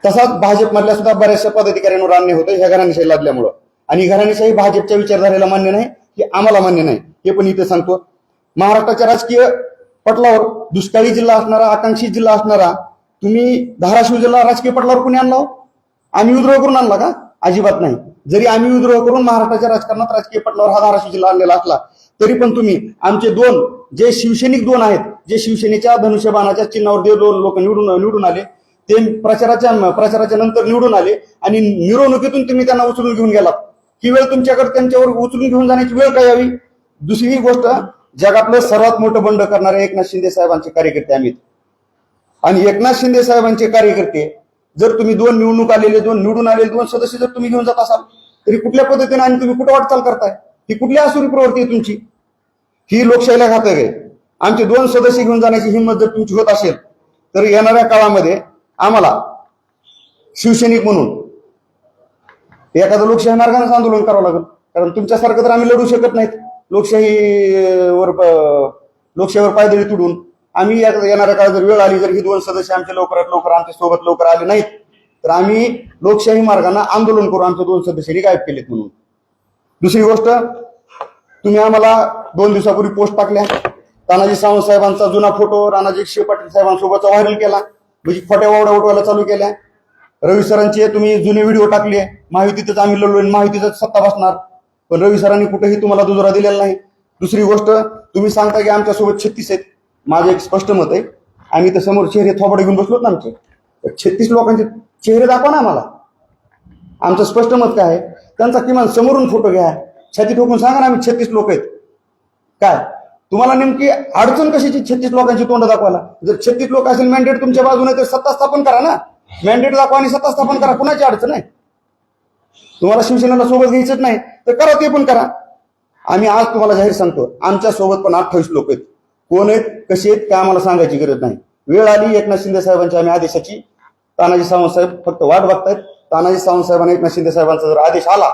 तसाच भाजपमधल्या सुद्धा बऱ्याचशा पदाधिकाऱ्यांवर अन्याय होतोय ह्या घराणेशाही लादल्यामुळं. आणि घराणेशाही भाजपच्या विचारधारेला मान्य नाही, हे आम्हाला मान्य नाही, हे पण इथे सांगतो. महाराष्ट्राच्या राजकीय पटलावर दुष्काळी जिल्हा असणारा, आकांक्षित जिल्हा असणारा तुम्ही धाराशिव जिल्हा राजकीय पटलावर कोणी आणला? आम्ही विद्रोह करून आणला का? अजिबात नाही. जरी आम्ही विद्रोह करून महाराष्ट्राच्या राजकारणात राजकीय पटलावर हा धाराशिव जिल्हा आणलेला असला तरी पण तुम्ही आमचे जे शिवसैनिक 2 आहेत, जे शिवसेनेच्या धनुष्यबाणाच्या चिन्हावर 2 लोक निवडून आले, ते प्रचाराच्या नंतर निवडून आले आणि मिरवणुकीतून तुम्ही त्यांना उचलून घेऊन गेलात. ही वेळ तुमच्याकडे त्यांच्यावर उचलून घेऊन जाण्याची वेळ काय यावी? दुसरी गोष्ट, जगातलं सर्वात मोठं बंड करणारे एकनाथ शिंदे साहेबांचे कार्यकर्ते आम्ही, आणि एकनाथ शिंदे साहेबांचे कार्यकर्ते जर तुम्ही 2 निवडून आलेले 2 सदस्य जर तुम्ही घेऊन जात असाल तरी कुठल्या पद्धतीने आणि तुम्ही कुठं वाटचाल करताय? ही कुठली आसुरी प्रवृत्ती आहे तुमची? ही लोकशाहीला घातक आहे. आमचे 2 सदस्य घेऊन जाण्याची हिंमत जर तुमची होत असेल तर येणाऱ्या काळामध्ये आम्हाला शिवसैनिक म्हणून एखादं लोकशाही मार्गानेच आंदोलन करावं लागेल. कारण तुमच्यासारखं तर आम्ही लढू शकत नाहीत लोकशाहीवर पायदळी तुडून. आम्ही येणाऱ्या काळात जर वेळ आली, जर ही 2 सदस्य आमच्या लवकरात लवकर आमच्या सोबत लवकर आले नाहीत तर आम्ही लोकशाही मार्गाने आंदोलन करू, आमच्या 2 सदस्यांनी गायब केलेत म्हणून. दुसरी गोष्ट, तुम्ही आम्हाला 2 दिवसापूर्वी पोस्ट टाकल्या, तानाजी सावंत साहेबांचा जुना फोटो राणा जगजितसिंह पाटील साहेबांसोबतचा व्हायरल केला, म्हणजे खोट्या वावड्या उठवायला चालू केल्या. रवी सरांचे तुम्ही जुने व्हिडिओ टाकले, महायुतीतच आम्ही लढलोय, महायुतीतच सत्ता बसणार, पण रवी सरांनी कुठेही तुम्हाला दुजोरा दिलेला नाही. दुसरी गोष्ट, तुम्ही सांगता की आमच्यासोबत 36 आहेत. माझं एक स्पष्ट मत आहे, आम्ही तर समोर चेहरे थोबडे घेऊन बसलोत ना आमचे, 36 लोकांचे चेहरे दाखवा ना आम्हाला. आमचं स्पष्ट मत काय आहे, त्यांचा किमान समोरून फोटो घ्या, छाती ठोकून सांगा ना आम्ही 36 लोक आहेत. काय तुम्हाला नेमकी अडचण कशाची 36 लोकांची तोंड दाखवायला? जर 36 लोक असेल, मॅन्डेट तुमच्या बाजूने, तर सत्ता स्थापन करा ना. मॅन्डेट दाखवा आणि सत्ता स्थापन करा, कुणाची अडचण आहे? तुम्हाला शिवसेनेला सोबत घ्यायचंच नाही तर करा, ते पण करा. आम्ही आज तुम्हाला जाहीर सांगतो, आमच्या सोबत पण 28 लोक आहेत. कोण आहेत, कसे आहेत, काय आम्हाला सांगायची गरज नाही. वेळ आली एकनाथ शिंदे साहेबांच्या आम्ही आदेशाची, तानाजी सावंत साहेब फक्त वाट बघतायत. तानाजी सावंत साहेबांना एकनाथ शिंदे साहेबांचा जर आदेश आला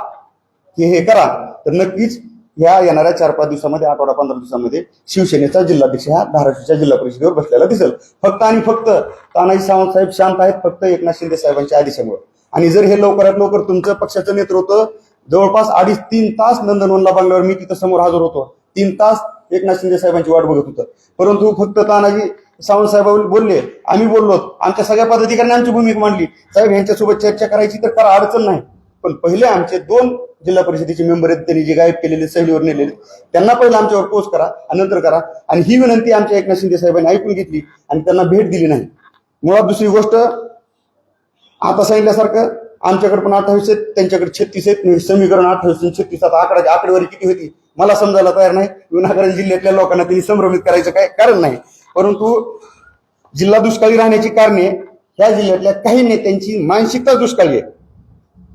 की हे करा तर नक्कीच ह्या येणाऱ्या 4-5 दिवसामध्ये, 8-15 दिवसामध्ये शिवसेनेचा जिल्हाध्यक्ष ह्या धाराशिवच्या जिल्हा परिषदेवर बसलेला दिसेल. फक्त आणि फक्त तानाजी सावंत साहेब शांत आहेत, फक्त एकनाथ शिंदे साहेबांच्या आदेशामुळे. आणि जर हे लवकरात लवकर तुमचं पक्षाचं नेतृत्व जवळपास 2.5-3 तास नंदनवनला बांगल्यावर मी तिथं समोर हजर होतो, 3 तास एकनाथ शिंदे साहेबांची वाट बघत होतं, परंतु फक्त तानाजी सावंत साहेब बोलले, आम्ही बोललो, आमच्या सगळ्या पदाधिकाऱ्यांनी आमची भूमिका मांडली, साहेब यांच्यासोबत चर्चा करायची तर करा, अडचण नाही. पण पहिले आमचे 2 जिल्हा परिषदेचे मेंबर आहेत, त्यांनी जे गायब केलेले सहलीवर नेलेले त्यांना पहिलं आमच्यावर पोस्ट करा आणि नंतर करा. आणि ही विनंती आमच्या एकनाथ शिंदे साहेबांनी ऐकून घेतली आणि त्यांना भेट दिली नाही. मुळात दुसरी गोष्ट, आता सांगितल्यासारखं आमच्याकडे पण 28 आहेत, त्यांच्याकडे 36 आहेत. समीकरण 28 आणि 36 आकडेवारी किती होती मला समजायला तयार नाही. विनाकारण जिल्ह्यातल्या लोकांना त्यांनी संभ्रमित करायचं काय कारण नाही. परंतु जिल्हा दुष्काळी राहण्याची कारणे ह्या जिल्ह्यातल्या काही नेत्यांची मानसिकता दुष्काळी आहे.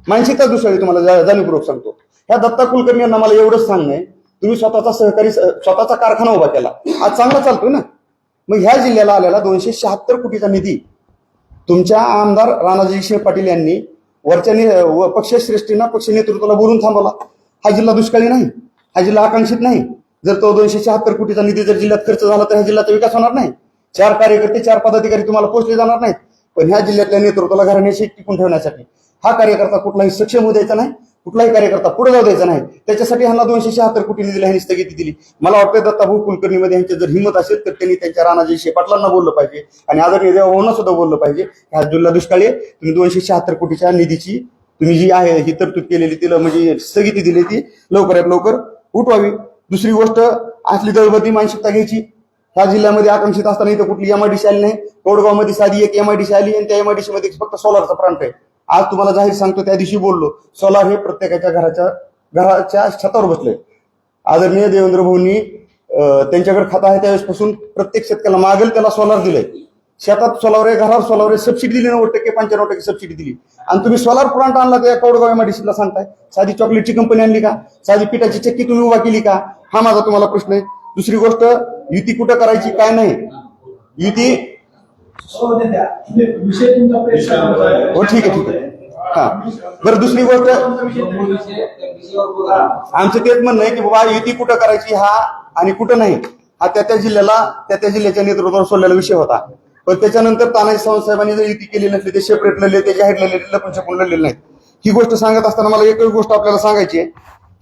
मानसिकता दुष्काळी तुम्हाला जाणीवपूर्वक सांगतो. ह्या दत्ता कुलकर्णी यांना मला एवढंच सांगणं आहे, तुम्ही स्वतःचा कारखाना उभा केला, आज चांगला चालतोय ना. मग ह्या जिल्ह्याला आलेला 276 कोटीचा निधी तुमच्या आमदार राणाजी शिंदे पाटील यांनी वरच्या पक्षश्रेष्ठींना पक्ष नेतृत्वाला बोलून थांबवला. हा जिल्हा दुष्काळी नाही, हा जिल्हा आकांक्षित नाही. जर तो 276 कोटीचा निधी जर जिल्ह्यात खर्च झाला तर ह्या जिल्ह्याचा विकास होणार नाही. 4 कार्यकर्ते 4 पदाधिकारी तुम्हाला पोचले जाणार नाहीत. पण ह्या जिल्ह्यातल्या नेतृत्वाला घराण्याशी टिकून ठेवण्यासाठी हा कार्यकर्ता कुठलाही सक्षम होऊ द्यायचा नाही, कुठलाही कार्यकर्ता पुढे जाऊ द्यायचा नाही. त्याच्यासाठी ह्यांना 276 कोटी निधीला ह्यांनी स्थगिती दिली. मला वाटतं दत्ताभाऊ कुलकर्णीमध्ये यांची जर हिंमत असेल तर त्यांनी त्यांच्या राणाजी शिंदे पाटलांना बोललं पाहिजे आणि आदरणीय देवाभाऊंना सुद्धा बोललं पाहिजे. हा जिल्हा दुष्काळी आहे, तुम्ही 276 कोटीच्या निधीची तुम्ही जी आहे ही तरतूद केलेली तिला म्हणजे स्थगिती दिली ती लवकरात लवकर उठवावी. दुसरी गोष्ट, असली दळबद्दी मानसिकता घ्यायची. ह्या जिल्ह्यामध्ये आकांक्षित असताना इथं कुठली एमआयडीसी आली नाही. कोडगावमध्ये साधी एक एमआयडीसी आली आणि त्या एमआयडीसी मध्ये फक्त सोलारचा प्रांत आहे. आज तुम्हाला जाहीर सांगतो, त्या दिवशी बोललो, सोलार हे प्रत्येकाच्या घराच्या छतावर बसले. आदरणीय देवेंद्र भाऊंनी त्यांच्याकडे खाता आहे त्यावेळेसपासून प्रत्येक शेतकऱ्याला मागेल त्याला सोलार दिलंय. शेतात सोलार आहे, घरावर सोलार आहे, सबसिडी दिली 90% 95% सबसिडी दिली. आणि तुम्ही सोलार प्लांट आणला त्या कोडगाव एमआयडीसीला सांगताय. साधी चॉकलेटची कंपनी आणली का? साधी पिठाची चक्की तुम्ही उभा केली का? हा माझा तुम्हाला प्रश्न आहे. दुसरी गोष्ट, युती कुठं करायची काय नाही. युती हो ठीक आहे. हा बरं, दुसरी गोष्ट आमचं तेच म्हणणं आहे की बाबा युती कुठं करायची हा आणि कुठं नाही हा त्या जिल्ह्याच्या नेतृत्वावर सोडलेला विषय होता. पण त्याच्यानंतर तानाजी सावंत साहेबांनी जर युती केली नसली, ते सेपरेट लढले, ते जाहीर लढले, लपून छपून लढलेले नाहीत. ही गोष्ट सांगत असताना मला एकच गोष्ट आपल्याला सांगायची आहे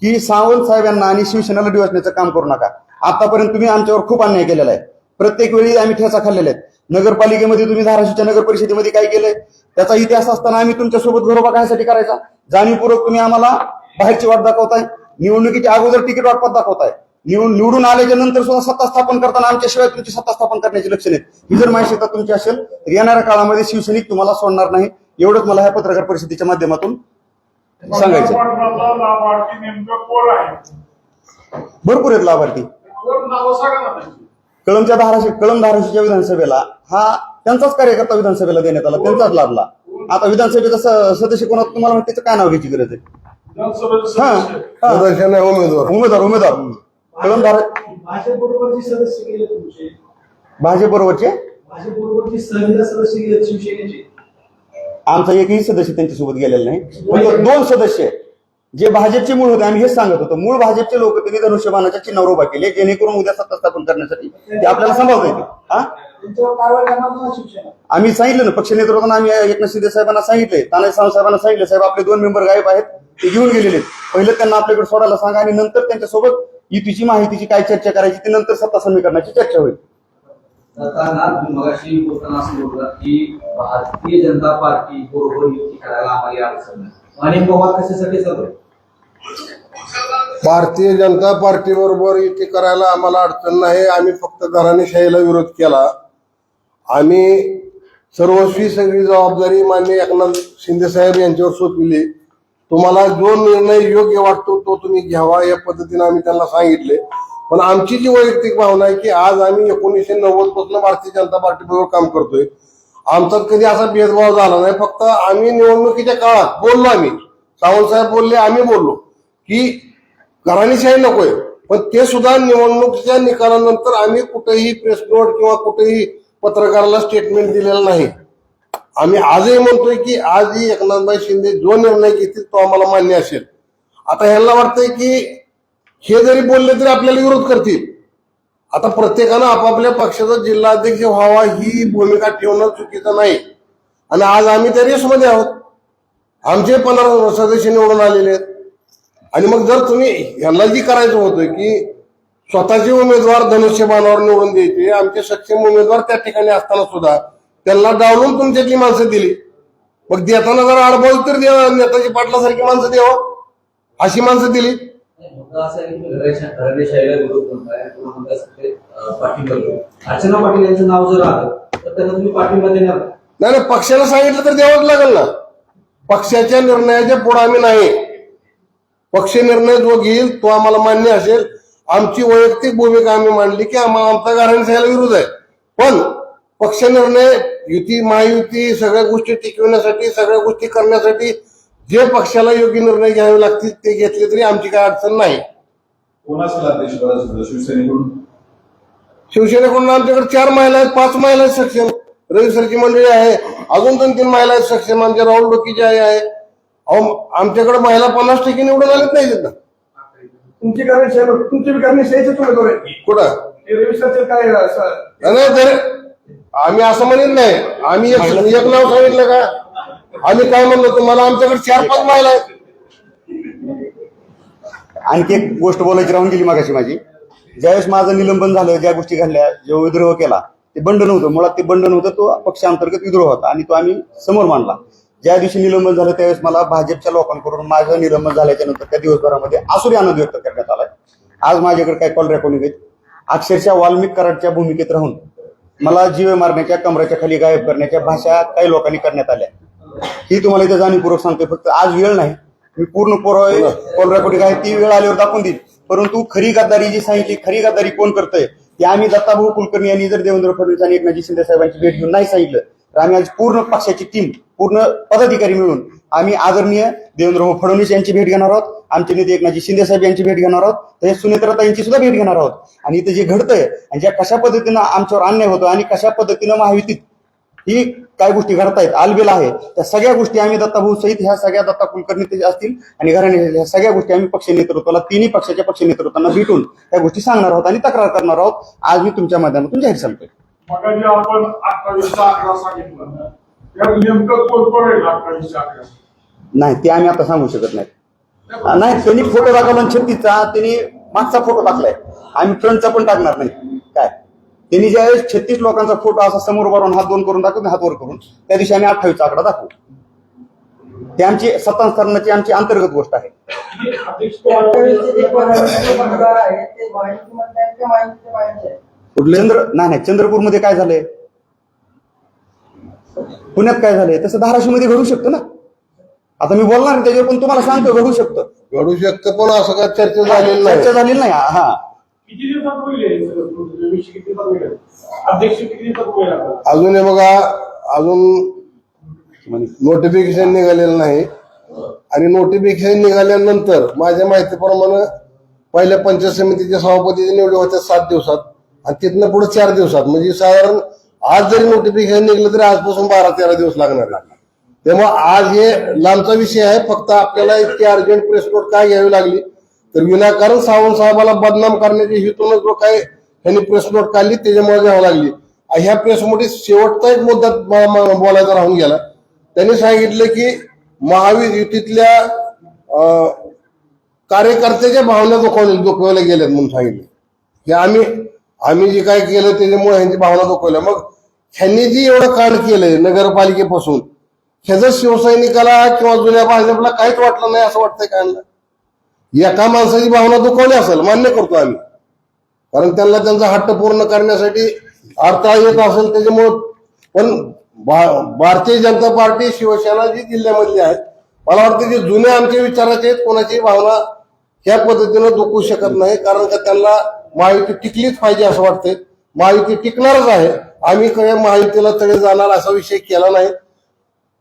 की सावंत साहेबांना आणि शिवसेनेला डिवचण्याचं काम करू नका. आतापर्यंत तुम्ही आमच्यावर खूप अन्याय केलेला आहे. प्रत्येक वेळी आम्ही ठेचा खाल्लेले आहेत. नगरपालिकेमध्ये तुम्ही धाराशिवच्या नगर परिषदेमध्ये काय केलंय त्याचा इतिहास असताना आम्ही तुमच्यासोबत घरोबा कायसाठी करायचा? जाणीवपूर्वक तुम्ही आम्हाला बाहेरची वाट दाखवताय, निवडणुकीच्या अगोदर तिकीट वाटपात दाखवताय, निवडून आल्याच्या नंतर सुद्धा सत्ता स्थापन करताना आमच्याशिवाय तुमची सत्ता स्थापन करण्याची लक्षणे आहेत. ही जर मानसिकता तुमची असेल तर येणाऱ्या काळामध्ये शिवसैनिक तुम्हाला सोडणार नाही. एवढंच मला ह्या पत्रकार परिषदेच्या माध्यमातून सांगायचं. भरपूर आहेत लाभार्थी. कळम धाराशिवच्या विधानसभेला हा त्यांचाच कार्यकर्ता विधानसभेला देण्यात आला, त्यांचाच लाभला. आता विधानसभेचा सदस्य कोणा तुम्हाला माहिती त्याचं काय नाव घ्यायची गरज आहे? उमेदवार कळम भाजपबरोबरचे सदस्य गेले तुमचे, भाजपबरोबरचे सहलीला सदस्य गेले शिवसेनेचे. आमचा एकही सदस्य त्यांच्यासोबत गेलेला नाही. फक्त 2 सदस्य जे भाजपचे मूळ होते. आम्ही हेच सांगत होतो, मूळ भाजपचे लोक त्यांनी धनुष्यबाणाच्या चिन्हावर उभा केले जेणेकरून उद्या सत्ता स्थापन करण्यासाठी ते आपल्याला सांभाळता येते. आम्ही सांगितलं ना, पक्ष नेतृत्वानं आम्ही एकनाथ शिंदे साहेबांना सांगितलंय, तानाजी सावंत साहेबांना सांगितलं, साहेब आपले 2 मेंबर गायब आहेत, ते घेऊन गेलेले. पहिलं त्यांना आपल्याकडे सोडायला सांगा आणि नंतर त्यांच्यासोबत युतीची माहितीची काय चर्चा करायची ती नंतर सत्ता समीकरणाची चर्चा होईल. मगाशी बोलताना असं बोलतात की भारतीय जनता पार्टी बरोबर युती करायला आम्हाला अडचण नाही. आणि पवार कशासाठी चालू? भारतीय जनता पार्टी बरोबर युती करायला आम्हाला अडचण नाही. आम्ही फक्त घराणेशाहीला विरोध केला. आम्ही सर्वस्वी सगळी जबाबदारी माननीय एकनाथ शिंदे साहेब यांच्यावर सोपविली. तुम्हाला जो निर्णय योग्य वाटतो तो तुम्ही घ्यावा या पद्धतीने आम्ही त्यांना सांगितले. पण आमची जी वैयक्तिक भावना आहे की आज आम्ही 1990 पासून भारतीय जनता पार्टी बरोबर काम करतोय. आमचा कधी असा भेदभाव झाला नाही. फक्त आम्ही निवडणुकीच्या काळात बोललो, आम्ही सावंत साहेब बोलले, आम्ही बोललो की घराणेशाही नकोय. पण ते सुद्धा निवडणुकीच्या निकालानंतर आम्ही कुठेही प्रेस नोट किंवा कुठेही पत्रकाराला स्टेटमेंट दिलेलं नाही. आम्ही आजही म्हणतोय की आजही एकनाथभाई शिंदे जो निर्णय घेतील तो आम्हाला मान्य असेल. आता ह्यांना वाटतंय की हे जरी बोलले तरी आपल्याला विरोध करतील. आता प्रत्येकानं आपापल्या पक्षाचा जिल्हाध्यक्ष व्हावा ही भूमिका ठेवणं चुकीचं नाही. आणि आज आम्ही त्या रेसमध्ये आहोत. आमचे 15 सदस्य निवडून आलेले आहेत. आणि मग जर तुम्ही यांना जी करायचं होतं की स्वतःचे उमेदवार धनुष्यबाणावर निवडून द्यायचे, आमचे सक्षम उमेदवार त्या ठिकाणी असताना सुद्धा त्यांना डावलून तुमच्यातली माणसं दिली, मग देताना जरा अडबाजू तर द्या, नेताजी पाटलासारखी माणसं द्यावं, अशी माणसं दिली. मुद्दा असा आहे की तुम्ही घराण्याशाहीला विरोध करताय, किंवा म्हणताय सगळे, पाठिंबा देऊ. अर्चना पाटील यांचं नाव जर आलं तर त्यांना तुम्ही पाठिंबा देणार का? नाही पक्षाला सांगितलं तर द्यावंच लागेल ना. पक्षाच्या निर्णयाच्या पुढे आम्ही नाही. पक्ष निर्णय जो घेईल तो आम्हाला मान्य असेल. आमची वैयक्तिक भूमिका आम्ही मांडली की आम्हाला आमचा घराण्याशाहीला विरोध आहे, पण पक्ष निर्णय, युती महायुती, सगळ्या गोष्टी टिकविण्यासाठी, सगळ्या गोष्टी करण्यासाठी जे पक्षाला योग्य निर्णय घ्यावे लागतील ते घेतले तरी आमची काय अडचण नाही. कोणाचं अध्यक्षपदाचं शिवसेनेकडून? शिवसेनेकडून आमच्याकडे 4 महिला आहेत, 5 महिला आहेत सक्षम. रविसरची मंडळी आहे, अजून 2-3 महिला आहेत सक्षम. आमच्या राहुल डोकीचे आहे. आमच्याकडे महिला 50% निवडून आलेच नाही तिथं. तुमची घराण्याशाहीचे उमेदवार आहे कुठं रविशंकर काय नाही तर आम्ही असं म्हणत नाही. आम्ही एक नाव सांगितलं का? आम्ही काय म्हणलो तुम्हाला? आमच्याकडे 4-5 महिला आहेत. आणखी एक गोष्ट बोलायची राहून गेली मागाशी माझी. ज्यावेळेस माझं निलंबन झालं, ज्या गोष्टी घडल्या, जो विद्रोह केला, ते बंड नव्हतं. मुळात ते बंड नव्हतं, तो पक्षांतर्गत विद्रोह होता आणि तो आम्ही समोर मांडला. ज्या दिवशी निलंबन झालं त्यावेळेस मला भाजपच्या लोकांकडून माझं निलंबन झाल्याच्या नंतर त्या दिवसभरामध्ये आसुरी आनंद व्यक्त करण्यात आलाय. आज माझ्याकडे काय कॉल रेकॉर्डिंग आहेत. अक्षरशः वाल्मिक कराडच्या भूमिकेत राहून मला जीवे मारण्याच्या, कमराच्या खाली गायब करण्याच्या भाषा काही लोकांनी करण्यात आल्या. ही तुम्हाला इथे जाणीवपूर्वक सांगतोय. फक्त आज वेळ नाही, मी पूर्ण कॉल रेकॉर्डिंग आहे ती वेळ आल्यावर दाखवून देईल. परंतु खरी गद्दारी जी सांगितली, खरी गद्दारी कोण करतंय ते आम्ही दत्ताभाऊ कुलकर्णी यांनी जर देवेंद्र फडणवीस आणि एकनाथजी शिंदे साहेबांची भेट घेऊन नाही सांगितलं तर आम्ही आज पूर्ण पक्षाची टीम, पूर्ण पदाधिकारी मिळून आम्ही आदरणीय देवेंद्र फडणवीस यांची भेट घेणार आहोत, आमचे नेते एकनाथजी शिंदे साहेब यांची भेट घेणार आहोत, तसेच सुनेत्राताईंची सुद्धा भेट घेणार आहोत. आणि इथं जे घडतंय आणि ज्या कशा पद्धतीनं आमच्यावर अन्याय होतो आणि कशा पद्धतीनं महायुतीत ही काय गोष्टी घडतायत, आलबेल आहे, त्या सगळ्या गोष्टी आम्ही दत्ताभाऊ सहित ह्या सगळ्या दत्ता कुलकर्णी असतील आणि घराणे ह्या सगळ्या गोष्टी आम्ही पक्ष नेतृत्वाला, तिन्ही पक्षाच्या पक्ष नेतृत्वांना भेटून त्या गोष्टी सांगणार आहोत आणि तक्रार करणार आहोत. आज मी तुमच्या माध्यमातून जाहीर सांगतोय. मग जे आपण 28/11 सांगितलं त्यात नेमकं कोण आहे 28/11? नाही, ते आम्ही आता सांगू शकत नाही. नाही, त्यांनी फोटो दाखवला 36चा, त्यांनी मागचा फोटो टाकलाय, आम्ही फ्रंटचा पण टाकणार नाही. काय त्यांनी ज्यावेळेस 36 लोकांचा फोटो असा समोर वरून हात दोन करून दाखवतो, हात वर करून, त्या दिवशी आम्ही 28चा आकडा दाखवू. ते आमची सत्तांतरणाची आमची अंतर्गत गोष्ट आहे. नाही, चंद्रपूरमध्ये काय झालंय, पुण्यात काय झालंय, तसं धाराशिवमध्ये घडू शकतं ना. आता मी बोलणार नाही त्याच्यावर, पण तुम्हाला सांगतो घडू शकतं. पण असं काय चर्चा झालेली नाही. चर्चा झालेली नाही. हा, किती दिवसात होईल किती दिवसात होईल अध्यक्ष किती दिवसात होईल? अजून हे बघा, अजून नोटिफिकेशन निघालेलं नाही. आणि नोटिफिकेशन निघाल्यानंतर माझ्या माहितीप्रमाणे पहिल्या पंचायत समितीच्या सभापतीची निवड होत्या 7 दिवसात आणि तिथनं पुढे 4 दिवसात. म्हणजे साधारण आज जरी नोटिफिकेशन निघलं तरी आजपासून 12-13 दिवस लागणार. तेव्हा आज हे लांबचा विषय आहे. फक्त आपल्याला इतकी अर्जंट प्रेस नोट काय घ्यावी लागली तर विनाकारण सावंत साहेबाला बदनाम करण्याच्या हेतूनच जो काय त्यांनी प्रेस नोट काढली त्याच्यामुळे घ्यावी लागली. ह्या प्रेस नोटीस शेवटचा एक मुद्दा बोलायचा राहून गेला. त्यांनी सांगितलं की महायुतीतल्या कार्यकर्त्याच्या भावना दुखवल्या गेल्यात म्हणून सांगितलं की आम्ही जे काय केलं त्याच्यामुळे ह्यांची भावना दुखवल्या. मग ह्यांनी जी एवढं कांड केलंय नगरपालिकेपासून, ह्याचं शिवसैनिकाला किंवा जुन्या भाजपला काहीच वाटलं नाही असं वाटतंय का? एका माणसाची भावना दुखवली असेल, मान्य करतो आम्ही, कारण त्यांना त्यांचा हट्ट पूर्ण करण्यासाठी अडथळा येत असेल त्याच्यामुळं. पण भारतीय जनता पार्टी, शिवसेना जी जिल्ह्यामधली आहेत, मला वाटतं की जुने आमचे विचाराचे आहेत, कोणाची भावना ह्या पद्धतीनं दुखवू शकत नाही. कारण का त्यांना महायुती टिकलीच पाहिजे असं वाटतंय. महायुती टिकणारच आहे. आम्ही काही महायुतीला तडे जाणार असा विषय केला नाही.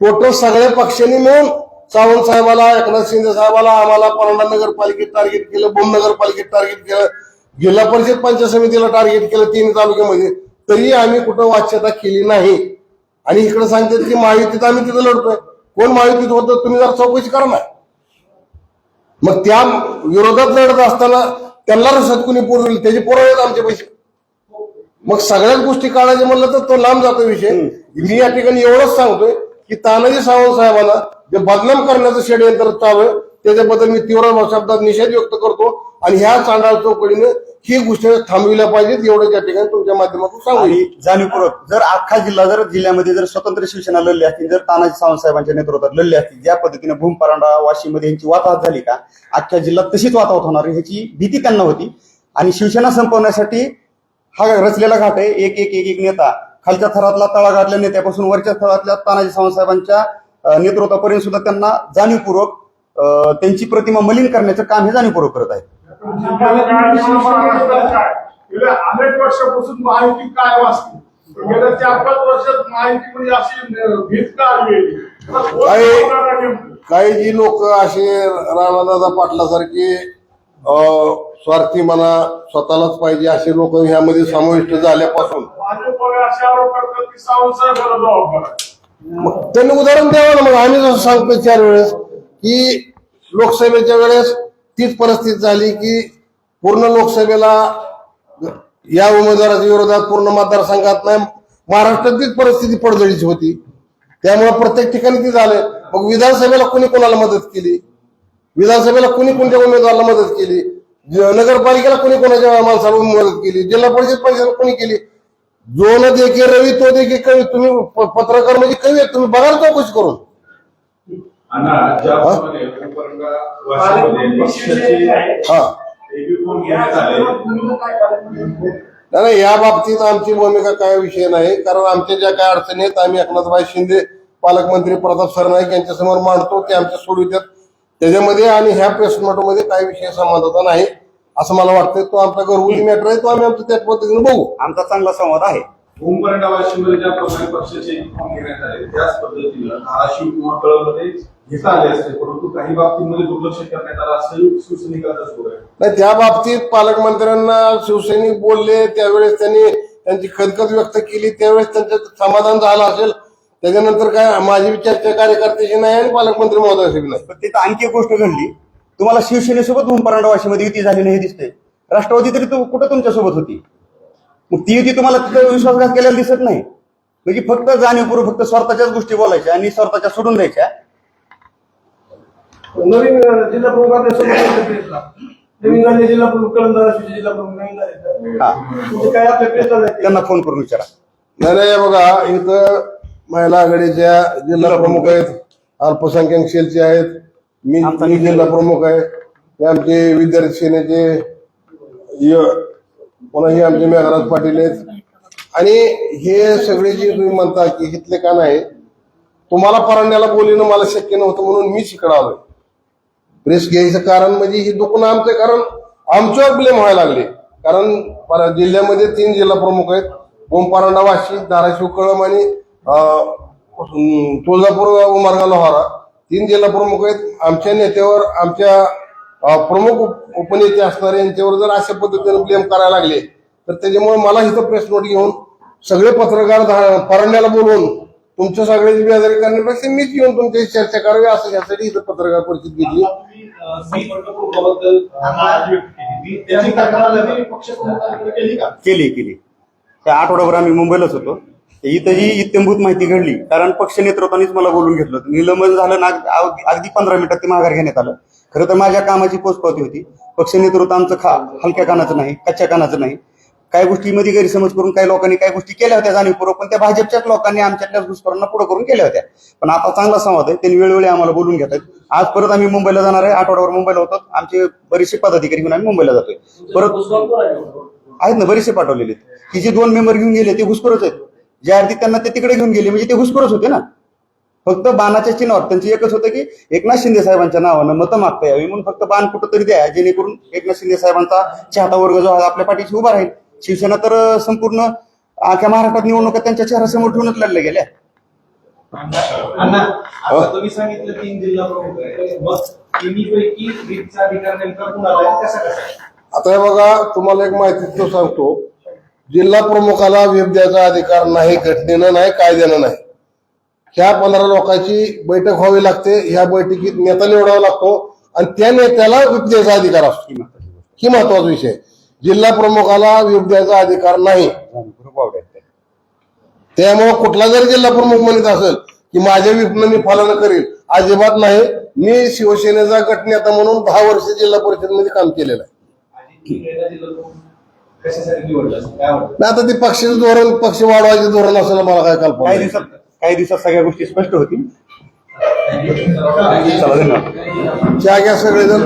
टोटल सगळ्या पक्षांनी मिळून सावंत साहेबाला, एकनाथ शिंदे साहेबाला, आम्हाला परंडा नगरपालिकेत टार्गेट केलं, भूम नगरपालिकेत टार्गेट केलं, जिल्हा परिषद पंचायत समितीला टार्गेट केलं 3 तालुक्यामध्ये, तरी आम्ही कुठं वाच्यता केली नाही. आणि इकडे सांगतात की महायुतीत आम्ही तिथं लढतोय. कोण महायुतीत होतं तुम्ही जर चौकशी करा ना. मग त्या विरोधात लढत असताना त्यांना रसद कुणी पुरवली, त्याचे पुरावे आमचे पैसे. मग सगळ्याच गोष्टी काढायचे म्हणलं तर तो लांब जातो विषय. मी या ठिकाणी एवढंच सांगतोय की तानाजी सावंत साहेबांना जे बदनाम करण्याचं षडयंत्र चालू आहे त्याच्याबद्दल मी तीव्र शब्दात निषेध व्यक्त करतो आणि ह्या चांडाळ चौकडीने ही गोष्ट थांबविल्या पाहिजेत एवढं त्या ठिकाणी तुमच्या माध्यमातून सांगू. आणि जाणीवपूर्वक जर अख्खा जिल्हा जर जिल्ह्यामध्ये जर स्वतंत्र शिवसेना लढली असतील, जर तानाजी सावंत साहेबांच्या नेतृत्वात लढली असतील, ज्या पद्धतीने भूम परांडा वाशीमध्ये यांची वाताहत झाली का, अख्ख्या जिल्ह्यात तशीच वाताहत होणार ह्याची भीती त्यांना होती. आणि शिवसेना संपवण्यासाठी हा रचलेला घाट आहे. एक एक एक एक नेता खालच्या थरातला तळागाळातल्या नेत्यापासून वरच्या थरातल्या तानाजी सावंत साहेबांच्या नेतृत्वापर्यंत सुद्धा त्यांना जाणीवपूर्वक त्यांची प्रतिमा मलिन करण्याचं काम हे जाणीवपूर्वक करत आहेत. गेल्या अनेक वर्षापासून माहिती काय वाचते, गेल्या 4-5 वर्षात माहिती म्हणजे अशी भीत का आली. काही जी लोक असे राणादादा पाटलासारखे स्वार्थी म्हणा, स्वतःलाच पाहिजे असे लोक ह्यामध्ये समाविष्ट झाल्यापासून भाजपने असे आरोप करतात की सावंत साहेबांना जबाबदार आहे. मग त्यांनी उदाहरण द्यावं ना. मग आम्ही जसं सांगतो 4 वेळेस की लोकसभेच्या वेळेस तीच परिस्थिती झाली की पूर्ण लोकसभेला या उमेदवाराच्या विरोधात पूर्ण मतदारसंघात नाही, महाराष्ट्रात तीच परिस्थिती पडझडीची होती. त्यामुळे प्रत्येक ठिकाणी ती झालं. मग विधानसभेला कोणी कोणाला मदत केली, विधानसभेला कोणी कोणत्या उमेदवाराला मदत केली, नगरपालिकेला कोणी कोणाच्या माणसाला मदत केली, जिल्हा परिषदेला कोणी केली. जो न देखे रवी तो देखे कवी. तुम्ही पत्रकार म्हणजे कवी आहेत, तुम्ही बघाल चौकशी करून. अण्णा, ज्याप्रमाणे भूपरंडा वाशीमध्ये पक्षाचे हा एबीफॉर्म घेण्यात आले, नाही या बाबतीत आमची भूमिका काय विषय नाही. कारण आमच्या ज्या काय अडचणी आहेत आम्ही एकनाथभाई शिंदे, पालकमंत्री प्रताप सरनाईक यांच्यासमोर मांडतो, ते आमच्या सोडवितात त्याच्यामध्ये. आणि ह्या प्रेस नोटमध्ये काही विषय समाधान नाही असं मला वाटतं. तो आमचा घरगुती मॅटर आहे, तो आम्ही आमच्या त्याच पद्धतीने बघू. आमचा चांगला संवाद आहे. भूपरंडा वाशीमध्ये ज्याप्रमाणे पक्षाचे एबीफॉर्म घेण्यात आले त्याच पद्धतीनं धाराशिव किंवा कळवमध्ये घेता आले असते, परंतु काही बाबतींमध्ये दुर्लक्ष करण्यात आलं असं शिवसैनिकांचा सुरू आहे. नाही, त्या बाबतीत पालकमंत्र्यांना शिवसैनिक बोलले त्यावेळेस त्यांनी त्यांची खदखद व्यक्त केली, त्यावेळेस त्यांचं समाधान झालं असेल. त्याच्यानंतर काय माझी चर्चा कार्यकर्त्याशी नाही आणि पालकमंत्री महोदयाशी नाही. पण तिथं आणखी एक गोष्ट घडली. तुम्हाला शिवसेनेसोबत भूम परांडा वाशीमध्ये युती झाली नाही हे दिसतंय. राष्ट्रवादी तरी कुठं तुमच्यासोबत होती. मग ती युती तुम्हाला तिथं विश्वासघात केलेला दिसत नाही. म्हणजे फक्त जाणीवपूर्वक फक्त स्वतःच्याच गोष्टी बोलायच्या आणि स्वतःच्या सोडून द्यायच्या. नवीन जिल्हा प्रमुखांना नवीन झाले जिल्हा प्रमुख कळमदाराचे जिल्हा प्रमुख नवीन झाले. हा, म्हणजे काय आपल्या प्रेसला त्यांना फोन करून विचारा. नाही बघा, इथं महिला आघाडीच्या जिल्हा प्रमुख आहेत, अल्पसंख्याक सेलचे आहेत, मी जिल्हा प्रमुख आहे, हे आमचे विद्यार्थी सेनेचे पुन्हा हे आमचे मेघराज पाटील आहेत. आणि हे सगळे जे तुम्ही म्हणता की इथले का नाही, तुम्हाला परांड्याला बोलणं मला शक्य नव्हतं म्हणून मीच इकडं आलोय. प्रेस घ्यायचं कारण म्हणजे ही दुखणं आमचं, कारण आमच्यावर ब्लेम व्हायला लागले. कारण जिल्ह्यामध्ये 3 जिल्हा प्रमुख आहेत, भूम परांडा वाशी, धाराशिव कळम आणि तुळजापूर उमरगा लोहारा 3 जिल्हा प्रमुख आहेत. आमच्या नेत्यावर, आमच्या प्रमुख उपनेते असणारे यांच्यावर जर अशा पद्धतीने ब्लेम करायला लागले तर त्याच्यामुळे मला इथं प्रेस नोट घेऊन सगळे पत्रकार परांड्याला बोलवून तुमच्या सगळ्याची बेजारी करण्यापेक्षा मीच येऊन तुमच्याशी चर्चा करावी असं यासाठी इथं पत्रकार परिषद घेतली. केली त्या आठवड्याभर आम्ही मुंबईलाच होतो. इथंही इत्यंभूत माहिती घडली. कारण पक्ष नेतृत्वानेच मला बोलून घेतलं होतं. निलंबन झालं ना, अगदी 15 मिनिटात ते माघार घेण्यात आलं. खरं तर माझ्या कामाची पोचपावती होती. पक्ष नेतृत्व आमचं हलक्या कानाचं नाही, कच्च्या कानाचं नाही. काही गोष्टीमध्ये गैरसमज करून काही लोकांनी काही गोष्टी केल्या होत्या जाणीवपूर्वक, पण त्या भाजपच्याच लोकांनी आमच्यातल्याच घुसखोरांना पुढे करून केल्या होत्या. पण आता चांगला संवाद आहे, त्यांनी वेळोवेळी आम्हाला बोलून घेतात. आज परत आम्ही मुंबईला जाणार आहे. आठवड्यावर मुंबईला होतो. आमचे बरेचसे पदाधिकारी घेऊन आम्ही मुंबईला जातोय. परत आहेत ना बरेचसे पाठवलेले. की जे 2 मेंबर घेऊन गेले ते घुसखोरच आहेत. ज्या अर्थी त्यांना ते तिकडे घेऊन गेले म्हणजे ते घुसखोरच होते ना. फक्त बाणाच्या चिन्हावर त्यांचं एकच होतं की एकनाथ शिंदे साहेबांच्या नावानं मतं मागता यावी म्हणून फक्त बाण कुठं तरी द्या, जेणेकरून एकनाथ शिंदे साहेबांचा चाहता वर्ग जो आहे आपल्या पाठीशी उभा राहील. शिवसेना तर संपूर्ण अख्या महाराष्ट्रात निवडणुका त्यांच्या चेहऱ्यासमोर ठेवूनच लढल्या गेल्या. आता तुम्ही सांगितलं 3 जिल्हा प्रमुख आहे, मग तिन्हीपैकी वीजचा अधिकार नेमका कुणाला आहे, कसा आता हे बघा, तुम्हाला एक माहिती तो सांगतो. जिल्हा प्रमुखाला व्हीप द्यायचा अधिकार नाही, घटनेनं नाही, कायद्यानं नाही. ह्या 15 लोकांची बैठक व्हावी लागते. ह्या बैठकीत नेता निवडावा लागतो आणि त्या नेत्याला व्हीप द्यायचा अधिकार असतो. ही महत्वाचा विषय. जिल्हा प्रमुखाला व्हीप द्यायचा अधिकार नाही. त्यामुळे कुठला जरी जिल्हा प्रमुख म्हणत असेल की माझ्या विपणन मी पालन करेल, अजिबात नाही. मी शिवसेनेचा गटनेता म्हणून 10 वर्ष जिल्हा परिषदमध्ये काम केलेलं आहे. कशासाठी निवडलं असं काय वाटतं? नाही आता ते पक्षाचं धोरण, पक्ष वाढवायचे धोरण असेल मला काय कल्पना काही नाही. दिवसात सगळ्या गोष्टी स्पष्ट होतील. चला धन्यवाद. चहा घ्या सगळेजण.